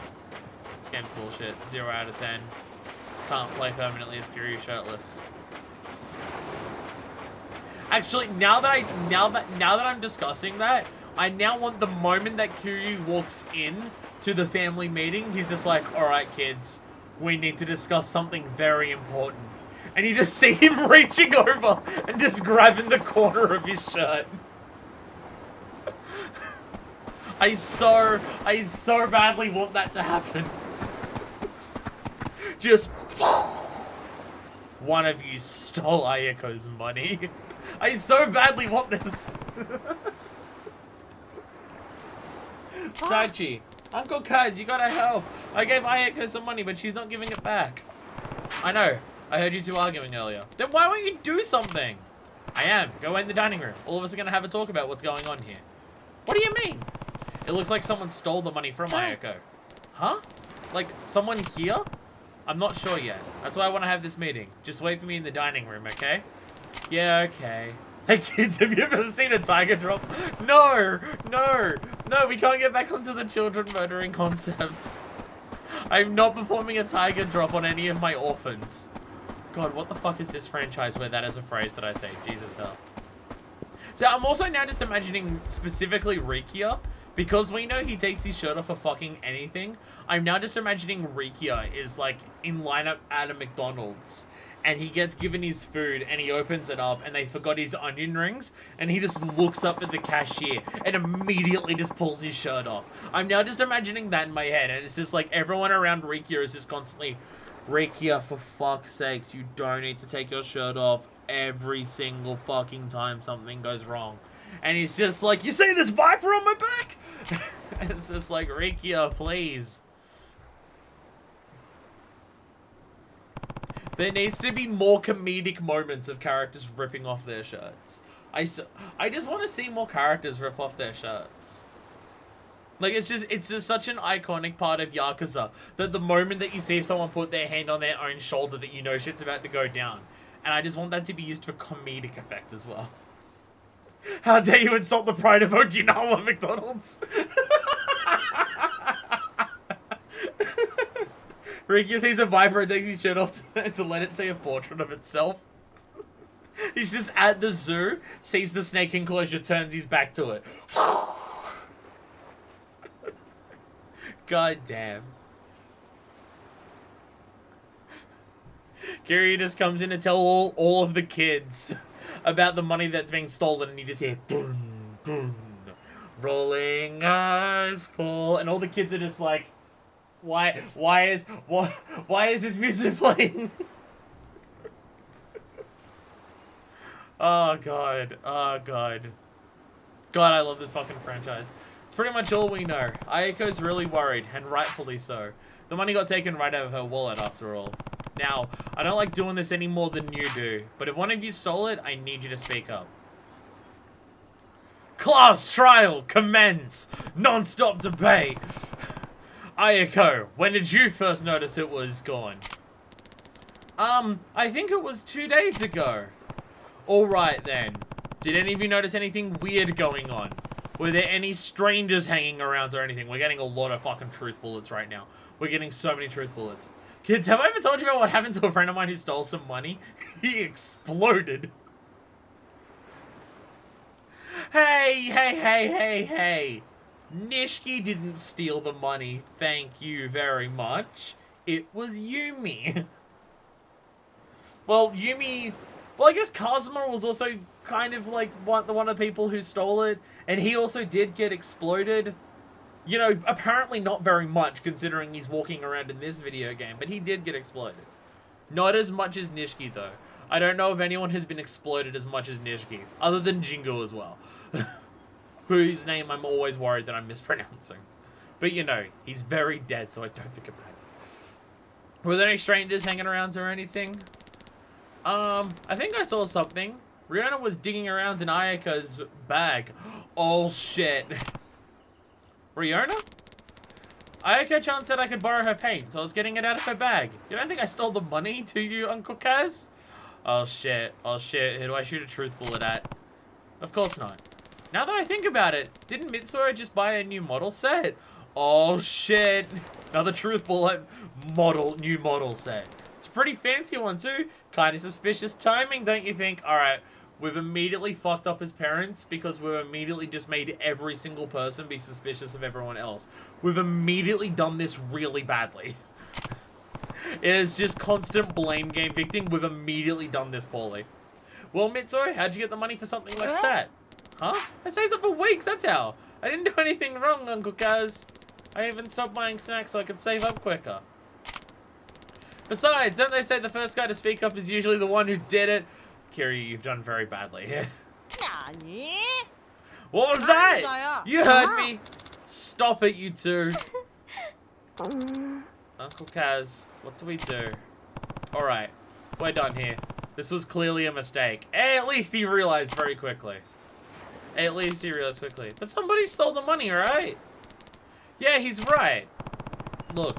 A: This game's bullshit. 0 out of 10. Can't play permanently as Kiryu shirtless. Actually, now that I'm discussing that, I now want the moment that Kiryu walks in to the family meeting, he's just like, alright kids, we need to discuss something very important. And you just see him reaching over and just grabbing the corner of his shirt. I so badly want that to happen. Just, one of you stole Ayako's money. I so badly want this. Taichi, Uncle Kaz, you gotta help. I gave Ayako some money, but she's not giving it back. I know. I heard you two arguing earlier. Then why won't you do something? I am. Go in the dining room. All of us are gonna have a talk about what's going on here. What do you mean? It looks like someone stole the money from Ayako. Huh? Like, someone here? I'm not sure yet. That's why I want to have this meeting. Just wait for me in the dining room, okay? Yeah, okay. Hey kids, have you ever seen a tiger drop? No, we can't get back onto the children murdering concept. I'm not performing a tiger drop on any of my orphans. God, what the fuck is this franchise where that is a phrase that I say? Jesus hell. So I'm also now just imagining specifically Rikia, because we know he takes his shirt off for fucking anything. I'm now just imagining Rikia is like in lineup at a McDonald's. and he gets given his food, and he opens it up, and they forgot his onion rings, and he just looks up at the cashier, and immediately just pulls his shirt off. I'm now just imagining that in my head, and it's just like everyone around Rikia is just constantly, Rikia, for fuck's sakes, you don't need to take your shirt off every single fucking time something goes wrong. And he's just like, you see this viper on my back? And it's just like, Rikia, please. There needs to be more comedic moments of characters ripping off their shirts. I just want to see more characters rip off their shirts. Like, it's just such an iconic part of Yakuza that the moment that you see someone put their hand on their own shoulder that you know shit's about to go down. And I just want that to be used for comedic effect as well. How dare you insult the pride of Okinawa, McDonald's? Ricky sees a viper and takes his shirt off to let it see a portrait of itself. He's just at the zoo, sees the snake enclosure, turns his back to it. God damn. Kiryu just comes in to tell all of the kids about the money that's being stolen, and you just hear dun, dun, rolling eyes fall, and all the kids are just like, why is this music playing? Oh god, oh god. God, I love this fucking franchise. It's pretty much all we know. Ayako's really worried, and rightfully so. The money got taken right out of her wallet after all. Now, I don't like doing this any more than you do, but if one of you stole it, I need you to speak up. Class trial commence! Non-stop debate! Ayako, when did you first notice it was gone? I think it was 2 days ago. Alright then. Did any of you notice anything weird going on? Were there any strangers hanging around or anything? We're getting a lot of fucking truth bullets right now. We're getting so many truth bullets. Kids, have I ever told you about what happened to a friend of mine who stole some money? He exploded. Hey. Nishiki didn't steal the money, thank you very much. It was Yumi. Well, Yumi... Well, I guess Kazuma was also kind of like one of the people who stole it, and he also did get exploded. You know, apparently not very much, considering he's walking around in this video game, but he did get exploded. Not as much as Nishiki, though. I don't know if anyone has been exploded as much as Nishiki, other than Jingo as well. Whose name I'm always worried that I'm mispronouncing. But, you know, he's very dead, so I don't think it matters. Were there any strangers hanging around or anything? I think I saw something. Rihanna was digging around in Ayaka's bag. Oh, shit. Riona? Ayako-chan said I could borrow her paint, so I was getting it out of her bag. You don't think I stole the money, do you, Uncle Kaz? Oh shit, who do I shoot a truth bullet at? Of course not. Now that I think about it, didn't Mitsuru just buy a new model set? Oh shit, another truth bullet new model set. It's a pretty fancy one too. Kinda suspicious timing, don't you think? Alright. We've immediately fucked up as parents because we've immediately just made every single person be suspicious of everyone else. We've immediately done this really badly. It is just constant blame game victim. We've immediately done this poorly. Well, Mitsuo, how'd you get the money for something like that? Huh? I saved up for weeks, that's how. I didn't do anything wrong, Uncle Kaz. I even stopped buying snacks so I could save up quicker. Besides, don't they say the first guy to speak up is usually the one who did it? Kiryu, you've done very badly here. What was that? You heard me. Stop it, you two. Uncle Kaz, what do we do? Alright, we're done here. This was clearly a mistake. At least he realized very quickly. But somebody stole the money, right? Yeah, he's right. Look,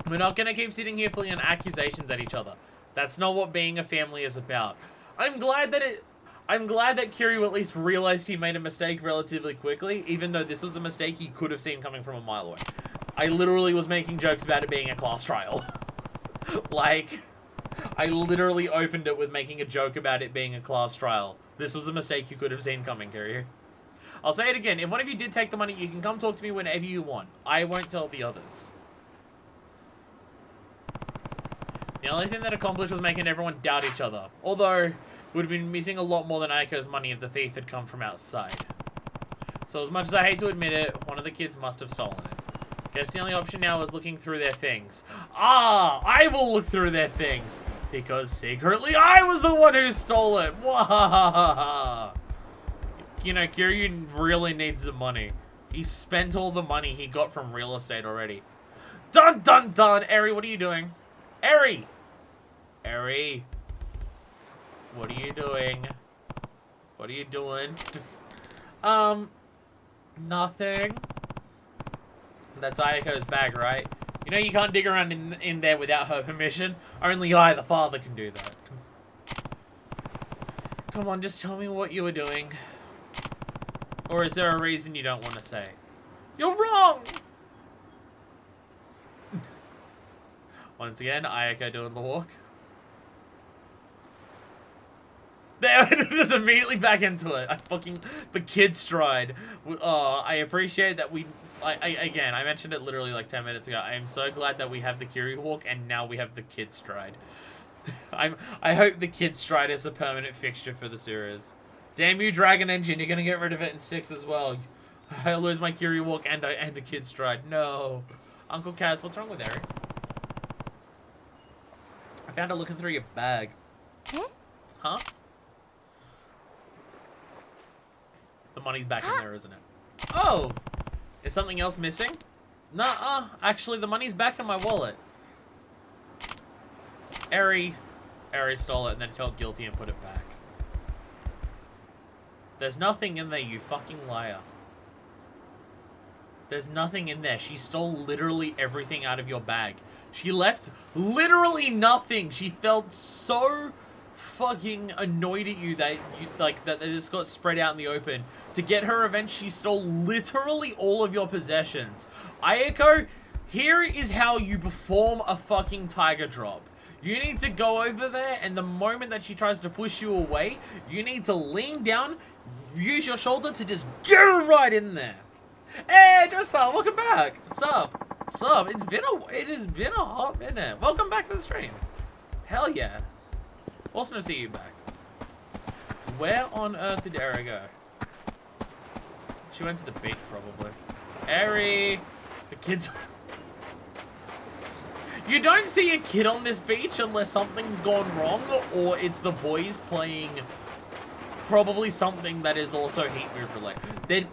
A: we're not gonna keep sitting here flinging accusations at each other. That's not what being a family is about. I'm glad that Kiryu at least realized he made a mistake relatively quickly, even though this was a mistake he could have seen coming from a mile away. I literally was making jokes about it being a class trial. Like, I literally opened it with making a joke about it being a class trial. This was a mistake you could have seen coming, Kiryu. I'll say it again. If one of you did take the money, you can come talk to me whenever you want. I won't tell the others. The only thing that accomplished was making everyone doubt each other. Although, would have been missing a lot more than Aiko's money if the thief had come from outside. So as much as I hate to admit it, one of the kids must have stolen it. Guess the only option now is looking through their things. Ah, I will look through their things. Because secretly I was the one who stole it. Wahahaha. You know, Kiryu really needs the money. He spent all the money he got from real estate already. Dun dun dun! Eri, what are you doing? Eri! Eri! What are you doing? What are you doing? Nothing. That's Ayako's bag, right? You know you can't dig around in there without her permission. Only I, the father, can do that. Come on, just tell me what you were doing. Or is there a reason you don't want to say? You're wrong! Once again, Ayako doing the walk. There, just immediately back into it. The kid stride. Oh, I appreciate that again, I mentioned it literally like 10 minutes ago. I am so glad that we have the Kiryu walk and now we have the kid stride. I hope the kid stride is a permanent fixture for the series. Damn you, Dragon Engine, you're gonna get rid of it in 6 as well. I lose my Kiryu walk and the kid stride. No. Uncle Kaz, what's wrong with Eri? I found her looking through your bag. Huh? The money's back in there, isn't it? Oh! Is something else missing? Nuh-uh. Actually, the money's back in my wallet. Eri stole it and then felt guilty and put it back. There's nothing in there, you fucking liar. There's nothing in there. She stole literally everything out of your bag. She left literally nothing. She felt so fucking annoyed at you that that this got spread out in the open. To get her revenge, she stole literally all of your possessions. Ayako, here is how you perform a fucking tiger drop. You need to go over there, and the moment that she tries to push you away, you need to lean down, use your shoulder to just get her right in there. Hey, Joestar, welcome back. Sup? It has been a hot minute. Welcome back to the stream. Hell yeah. Awesome to see you back. Where on earth did Eri go? She went to the beach, probably. Eri! The kids... You don't see a kid on this beach unless something's gone wrong, or it's the boys playing probably something that is also Heat Move related.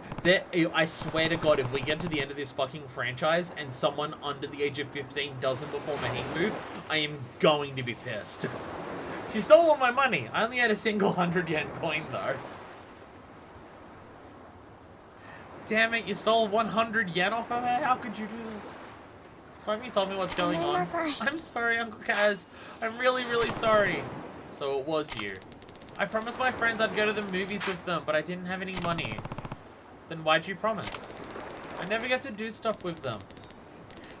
A: I swear to God, if we get to the end of this fucking franchise and someone under the age of 15 doesn't perform a Heat Move, I am going to be pissed. She stole all my money. I only had a single 100 yen coin, though. Damn it, you stole 100 yen off of her? How could you do this? Sorry, you told me what's going on. I'm sorry, Uncle Kaz. I'm really, really sorry. So it was you. I promised my friends I'd go to the movies with them, but I didn't have any money. Then why'd you promise? I never get to do stuff with them.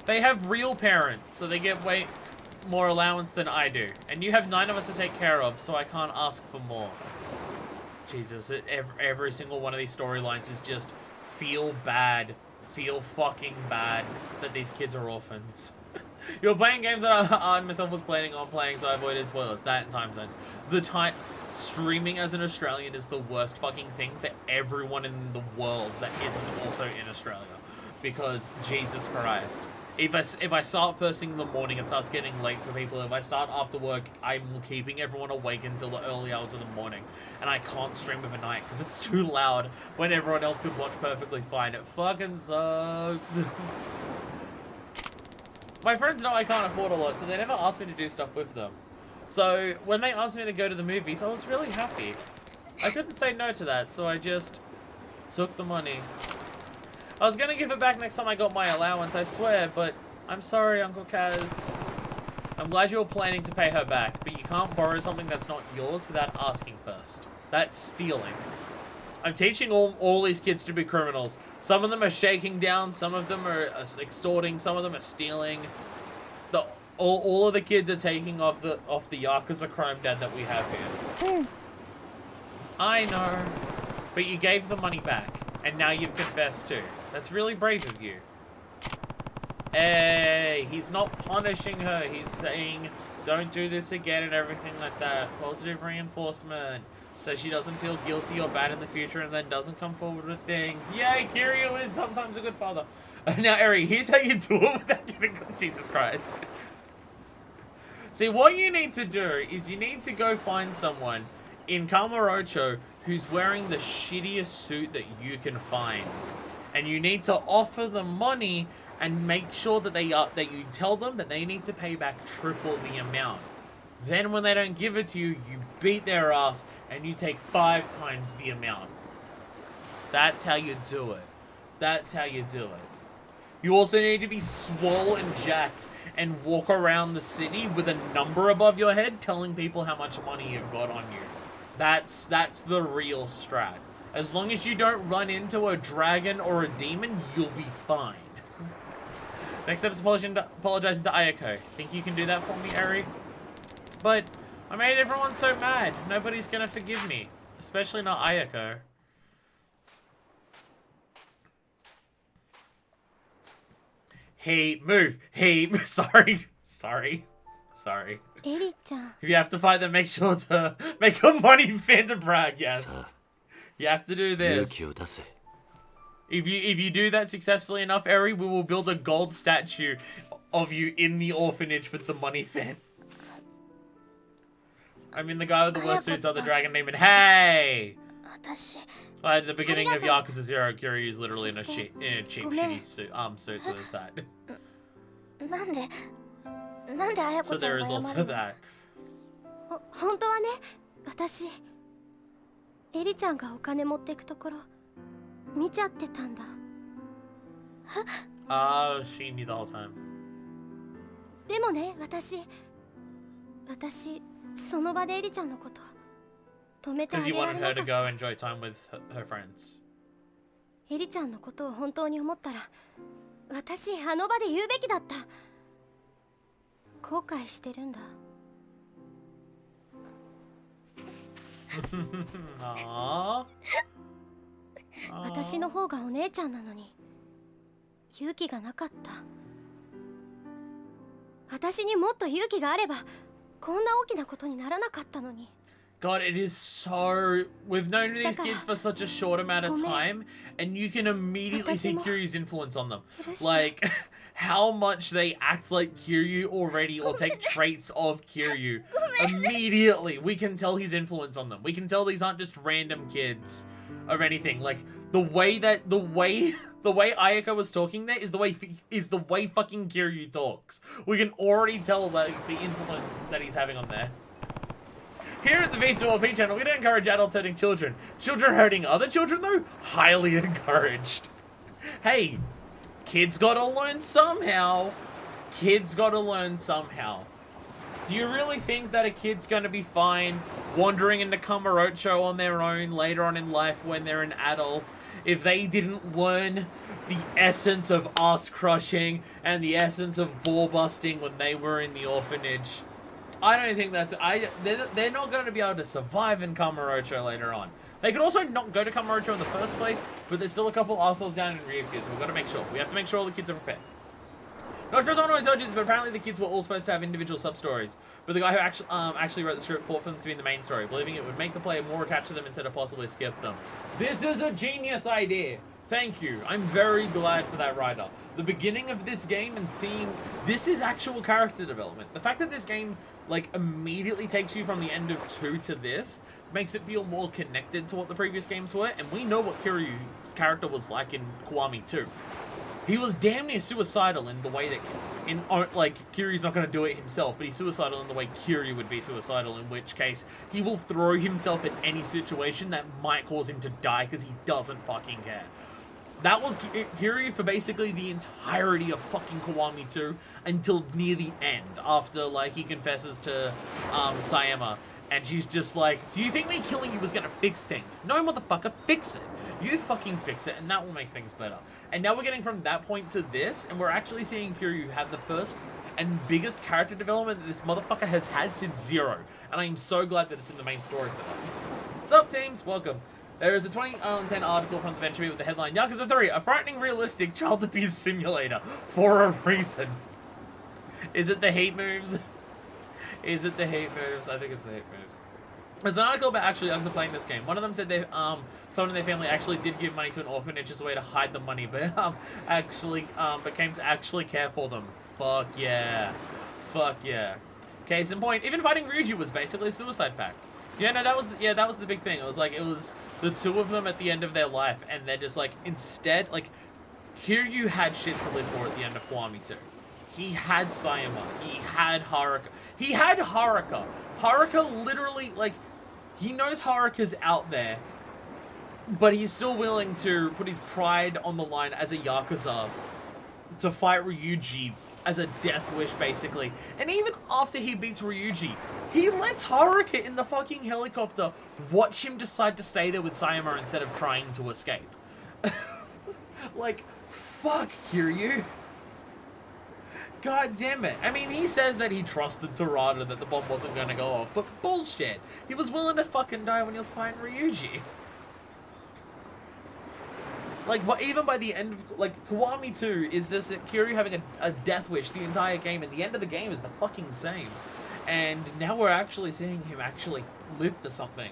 A: They have real parents, so they get way more allowance than I do. And you have 9 of us to take care of, so I can't ask for more. Jesus, every single one of these storylines is just feel fucking bad that these kids are orphans. You were playing games that I myself was planning on playing, so I avoided spoilers. That and time zones. Streaming as an Australian is the worst fucking thing for everyone in the world that isn't also in Australia. Because, Jesus Christ. If I start first thing in the morning, it starts getting late for people. If I start after work, I'm keeping everyone awake until the early hours of the morning. And I can't stream overnight because it's too loud when everyone else could watch perfectly fine. It fucking sucks. My friends know I can't afford a lot, so they never asked me to do stuff with them. So when they asked me to go to the movies, I was really happy. I couldn't say no to that, so I just took the money. I was gonna give it back next time I got my allowance, I swear, but I'm sorry, Uncle Kaz. I'm glad you were planning to pay her back, but you can't borrow something that's not yours without asking first. That's stealing. I'm teaching all these kids to be criminals. Some of them are shaking down, some of them are extorting, some of them are stealing. All of the kids are taking off the Yakuza crime dad that we have here. I know, but you gave the money back, and now you've confessed too. That's really brave of you. Hey, he's not punishing her. He's saying Don't do this again and everything like that. Positive reinforcement. So she doesn't feel guilty or bad in the future and then doesn't come forward with things. Yay, Kiryu is sometimes a good father. Now, Eri, here's how you do it without getting... Jesus Christ. See, what you need to do is you need to go find someone in Kamurocho who's wearing the shittiest suit that you can find. And you need to offer them money and make sure that that you tell them that they need to pay back triple the amount. Then when they don't give it to you, you beat their ass and you take 5 times the amount. That's how you do it. That's how you do it. You also need to be swole and jacked and walk around the city with a number above your head telling people how much money you've got on you. That's the real strat. As long as you don't run into a dragon or a demon, you'll be fine. Next step is apologizing to Ayako. Think you can do that for me, Eri? But I made everyone so mad. Nobody's gonna forgive me. Especially not Ayako. Hey, move. Hey, sorry. Sorry. Sorry.
C: Eri-chan.
A: If you have to fight them, make sure to make a money fan to brag, yes. You have to do this. If you do that successfully enough, Eri, we will build a gold statue of you in the orphanage with the money fan. I mean, the guy with the worst suits are the dragon name, and hey! Well, at the beginning of Yakuza 0, Kiryu is literally in a cheap, shitty suit, so there's that. So there is also that.
C: 本当はね、私エリちゃんがお金持っていくところ見ちゃってたんだ。
A: Oh, she knew the whole time.
C: でもね、私その場でエリちゃんのこと止めてあ
A: Because
C: げ
A: you
C: られ
A: wanted
C: な
A: her
C: か
A: to
C: っ
A: go
C: た。
A: enjoy time with her friends.
C: エリちゃんのことを本当に思ったら、私あの場で言うべきだった。後悔してるんだ。
A: Aww.
C: 私の方がお姉ちゃんなのに勇気がなかった。私にもっと勇気があればこんな大きなことにならなかったのに。
A: God, it is so... We've known these kids for such a short amount of time, and you can immediately see Kiryu's influence on them. Like, how much they act like Kiryu already, or take traits of Kiryu. Immediately, we can tell his influence on them. We can tell these aren't just random kids or anything. Like, the way Ayako was talking there is the way fucking Kiryu talks. We can already tell like the influence that he's having on there. Here at the V2LP channel, we don't encourage adults hurting children. Children hurting other children, though, highly encouraged. Hey, kids gotta learn somehow. Kids gotta learn somehow. Do you really think that a kid's gonna be fine wandering into Kamurocho on their own later on in life when they're an adult if they didn't learn the essence of ass crushing and the essence of ball busting when they were in the orphanage? I don't think that's... They're not going to be able to survive in Kamurocho later on. They could also not go to Kamurocho in the first place, but there's still a couple assholes down in Ryukyu, so we've got to make sure. We have to make sure all the kids are prepared. Not sure if someone always told you this, but apparently the kids were all supposed to have individual sub-stories. But the guy who actually wrote the script fought for them to be in the main story, believing it would make the player more attached to them instead of possibly skip them. This is a genius idea! Thank you. I'm very glad for that writer. The beginning of this game and seeing... This is actual character development. The fact that this game, like, immediately takes you from the end of 2 to this makes it feel more connected to what the previous games were, and we know what Kiryu's character was like in Kiwami 2. He was damn near suicidal in the way that... Kiryu's not going to do it himself, but he's suicidal in the way Kiryu would be suicidal, in which case he will throw himself at any situation that might cause him to die because he doesn't fucking care. That was Kiryu for basically the entirety of fucking Kiwami 2 until near the end, after, like, he confesses to Sayama, and she's just like, do you think me killing you was gonna fix things? No, motherfucker, fix it. You fucking fix it, and that will make things better. And now we're getting from that point to this, and we're actually seeing Kiryu have the first and biggest character development that this motherfucker has had since 0. And I'm so glad that it's in the main story for that. Sup, teams? Welcome. There is a 2010 article from the VentureBeat with the headline, Yakuza 3, a frightening realistic child abuse simulator, for a reason. Is it the heat moves? Is it the hate moves? I think it's the hate moves. There's an article about actually Yakuza playing this game. One of them said they someone in their family actually did give money to an orphanage as a way to hide the money, but came to actually care for them. Fuck yeah. Fuck yeah. Case in point, even fighting Ryuji was basically a suicide pact. Yeah, no, that was the big thing. It was the two of them at the end of their life, and they're just like, instead, like, Kiryu had shit to live for at the end of Kiwami 2. He had Sayama. He had Haruka. He had Haruka. Haruka literally, like, he knows Haruka's out there, but he's still willing to put his pride on the line as a Yakuza to fight Ryuji as a death wish, basically. And even after he beats Ryuji, he lets Haruka in the fucking helicopter watch him decide to stay there with Sayama instead of trying to escape. Like, fuck, Kiryu. God damn it. I mean, he says that he trusted Terada, that the bomb wasn't going to go off, but bullshit. He was willing to fucking die when he was fighting Ryuji. Like, but even by the end of, like, Kiwami 2 is just Kiryu having a death wish the entire game, and the end of the game is the fucking same. And now we're actually seeing him actually live for something.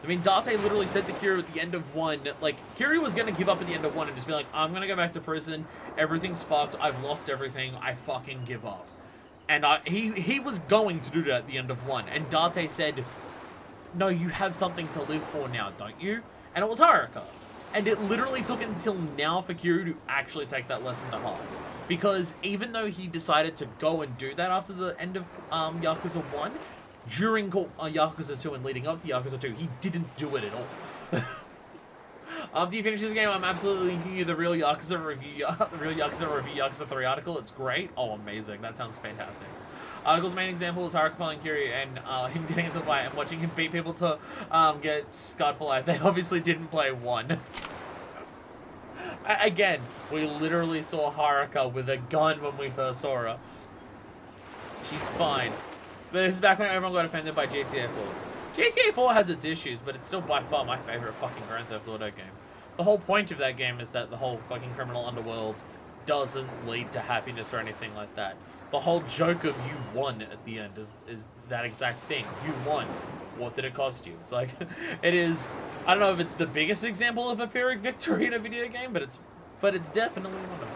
A: I mean, Date literally said to Kiryu at the end of 1, like, Kiryu was going to give up at the end of 1 and just be like, I'm going to go back to prison, everything's fucked, I've lost everything, I fucking give up. And he was going to do that at the end of 1, and Date said, no, you have something to live for now, don't you? And it was Haruka. And it literally took until now for Kiryu to actually take that lesson to heart. Because even though he decided to go and do that after the end of Yakuza 1, during Yakuza 2 and leading up to Yakuza 2, he didn't do it at all. After you finish this game, I'm absolutely linking you the Real Yakuza Review, Yakuza 3 article. It's great. Oh, amazing. That sounds fantastic. Article's main example is Haruka following Kiryu and him getting into a fight and watching him beat people to get scarred for life. They obviously didn't play 1. Again, we literally saw Haruka with a gun when we first saw her. She's fine. But this is back when everyone got offended by GTA 4. GTA 4 has its issues, but it's still by far my favorite fucking Grand Theft Auto game. The whole point of that game is that the whole fucking criminal underworld doesn't lead to happiness or anything like that. The whole joke of you won at the end is that exact thing. You won. What did it cost you? It's like, it is, I don't know if it's the biggest example of a Pyrrhic victory in a video game, but it's definitely one of them.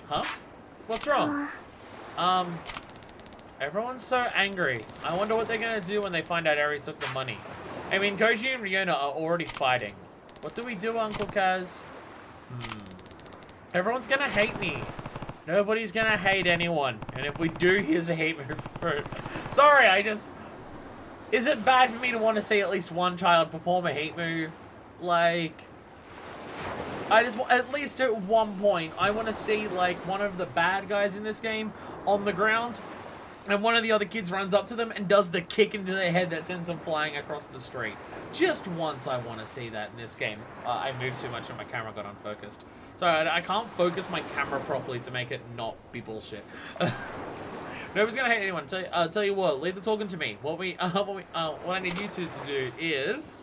A: Huh? What's wrong? Everyone's so angry. I wonder what they're gonna do when they find out Eri took the money. I mean, Koji and Ryona are already fighting. What do we do, Uncle Kaz? Everyone's gonna hate me. Nobody's gonna hate anyone. And if we do, here's a hate move for it. Sorry, is it bad for me to want to see at least one child perform a hate move? Like, at least at one point, I want to see, like, one of the bad guys in this game on the ground, and one of the other kids runs up to them and does the kick into their head that sends them flying across the street. Just once I want to see that in this game. I moved too much and my camera got unfocused. So I can't focus my camera properly to make it not be bullshit. Nobody's gonna hate anyone. Tell you what, leave the talking to me. What I need you two to do is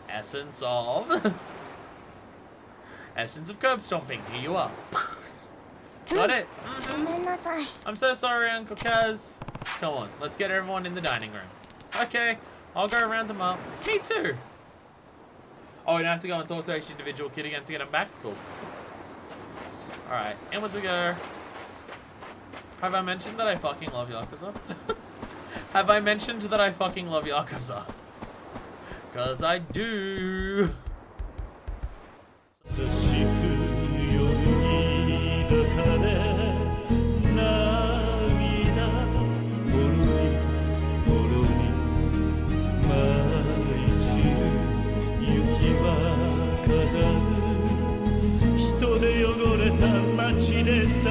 A: essence of curb stomping. Here you are. Got it. I'm so sorry, Uncle Kaz. Come on, let's get everyone in the dining room. Okay, I'll go round them up. Me too. Oh, we don't have to go and talk to each individual kid again to get them back? Cool. Alright, inwards we go. Have I mentioned that I fucking love Yakuza? Have I mentioned that I fucking love Yakuza? 'Cause I do.
D: This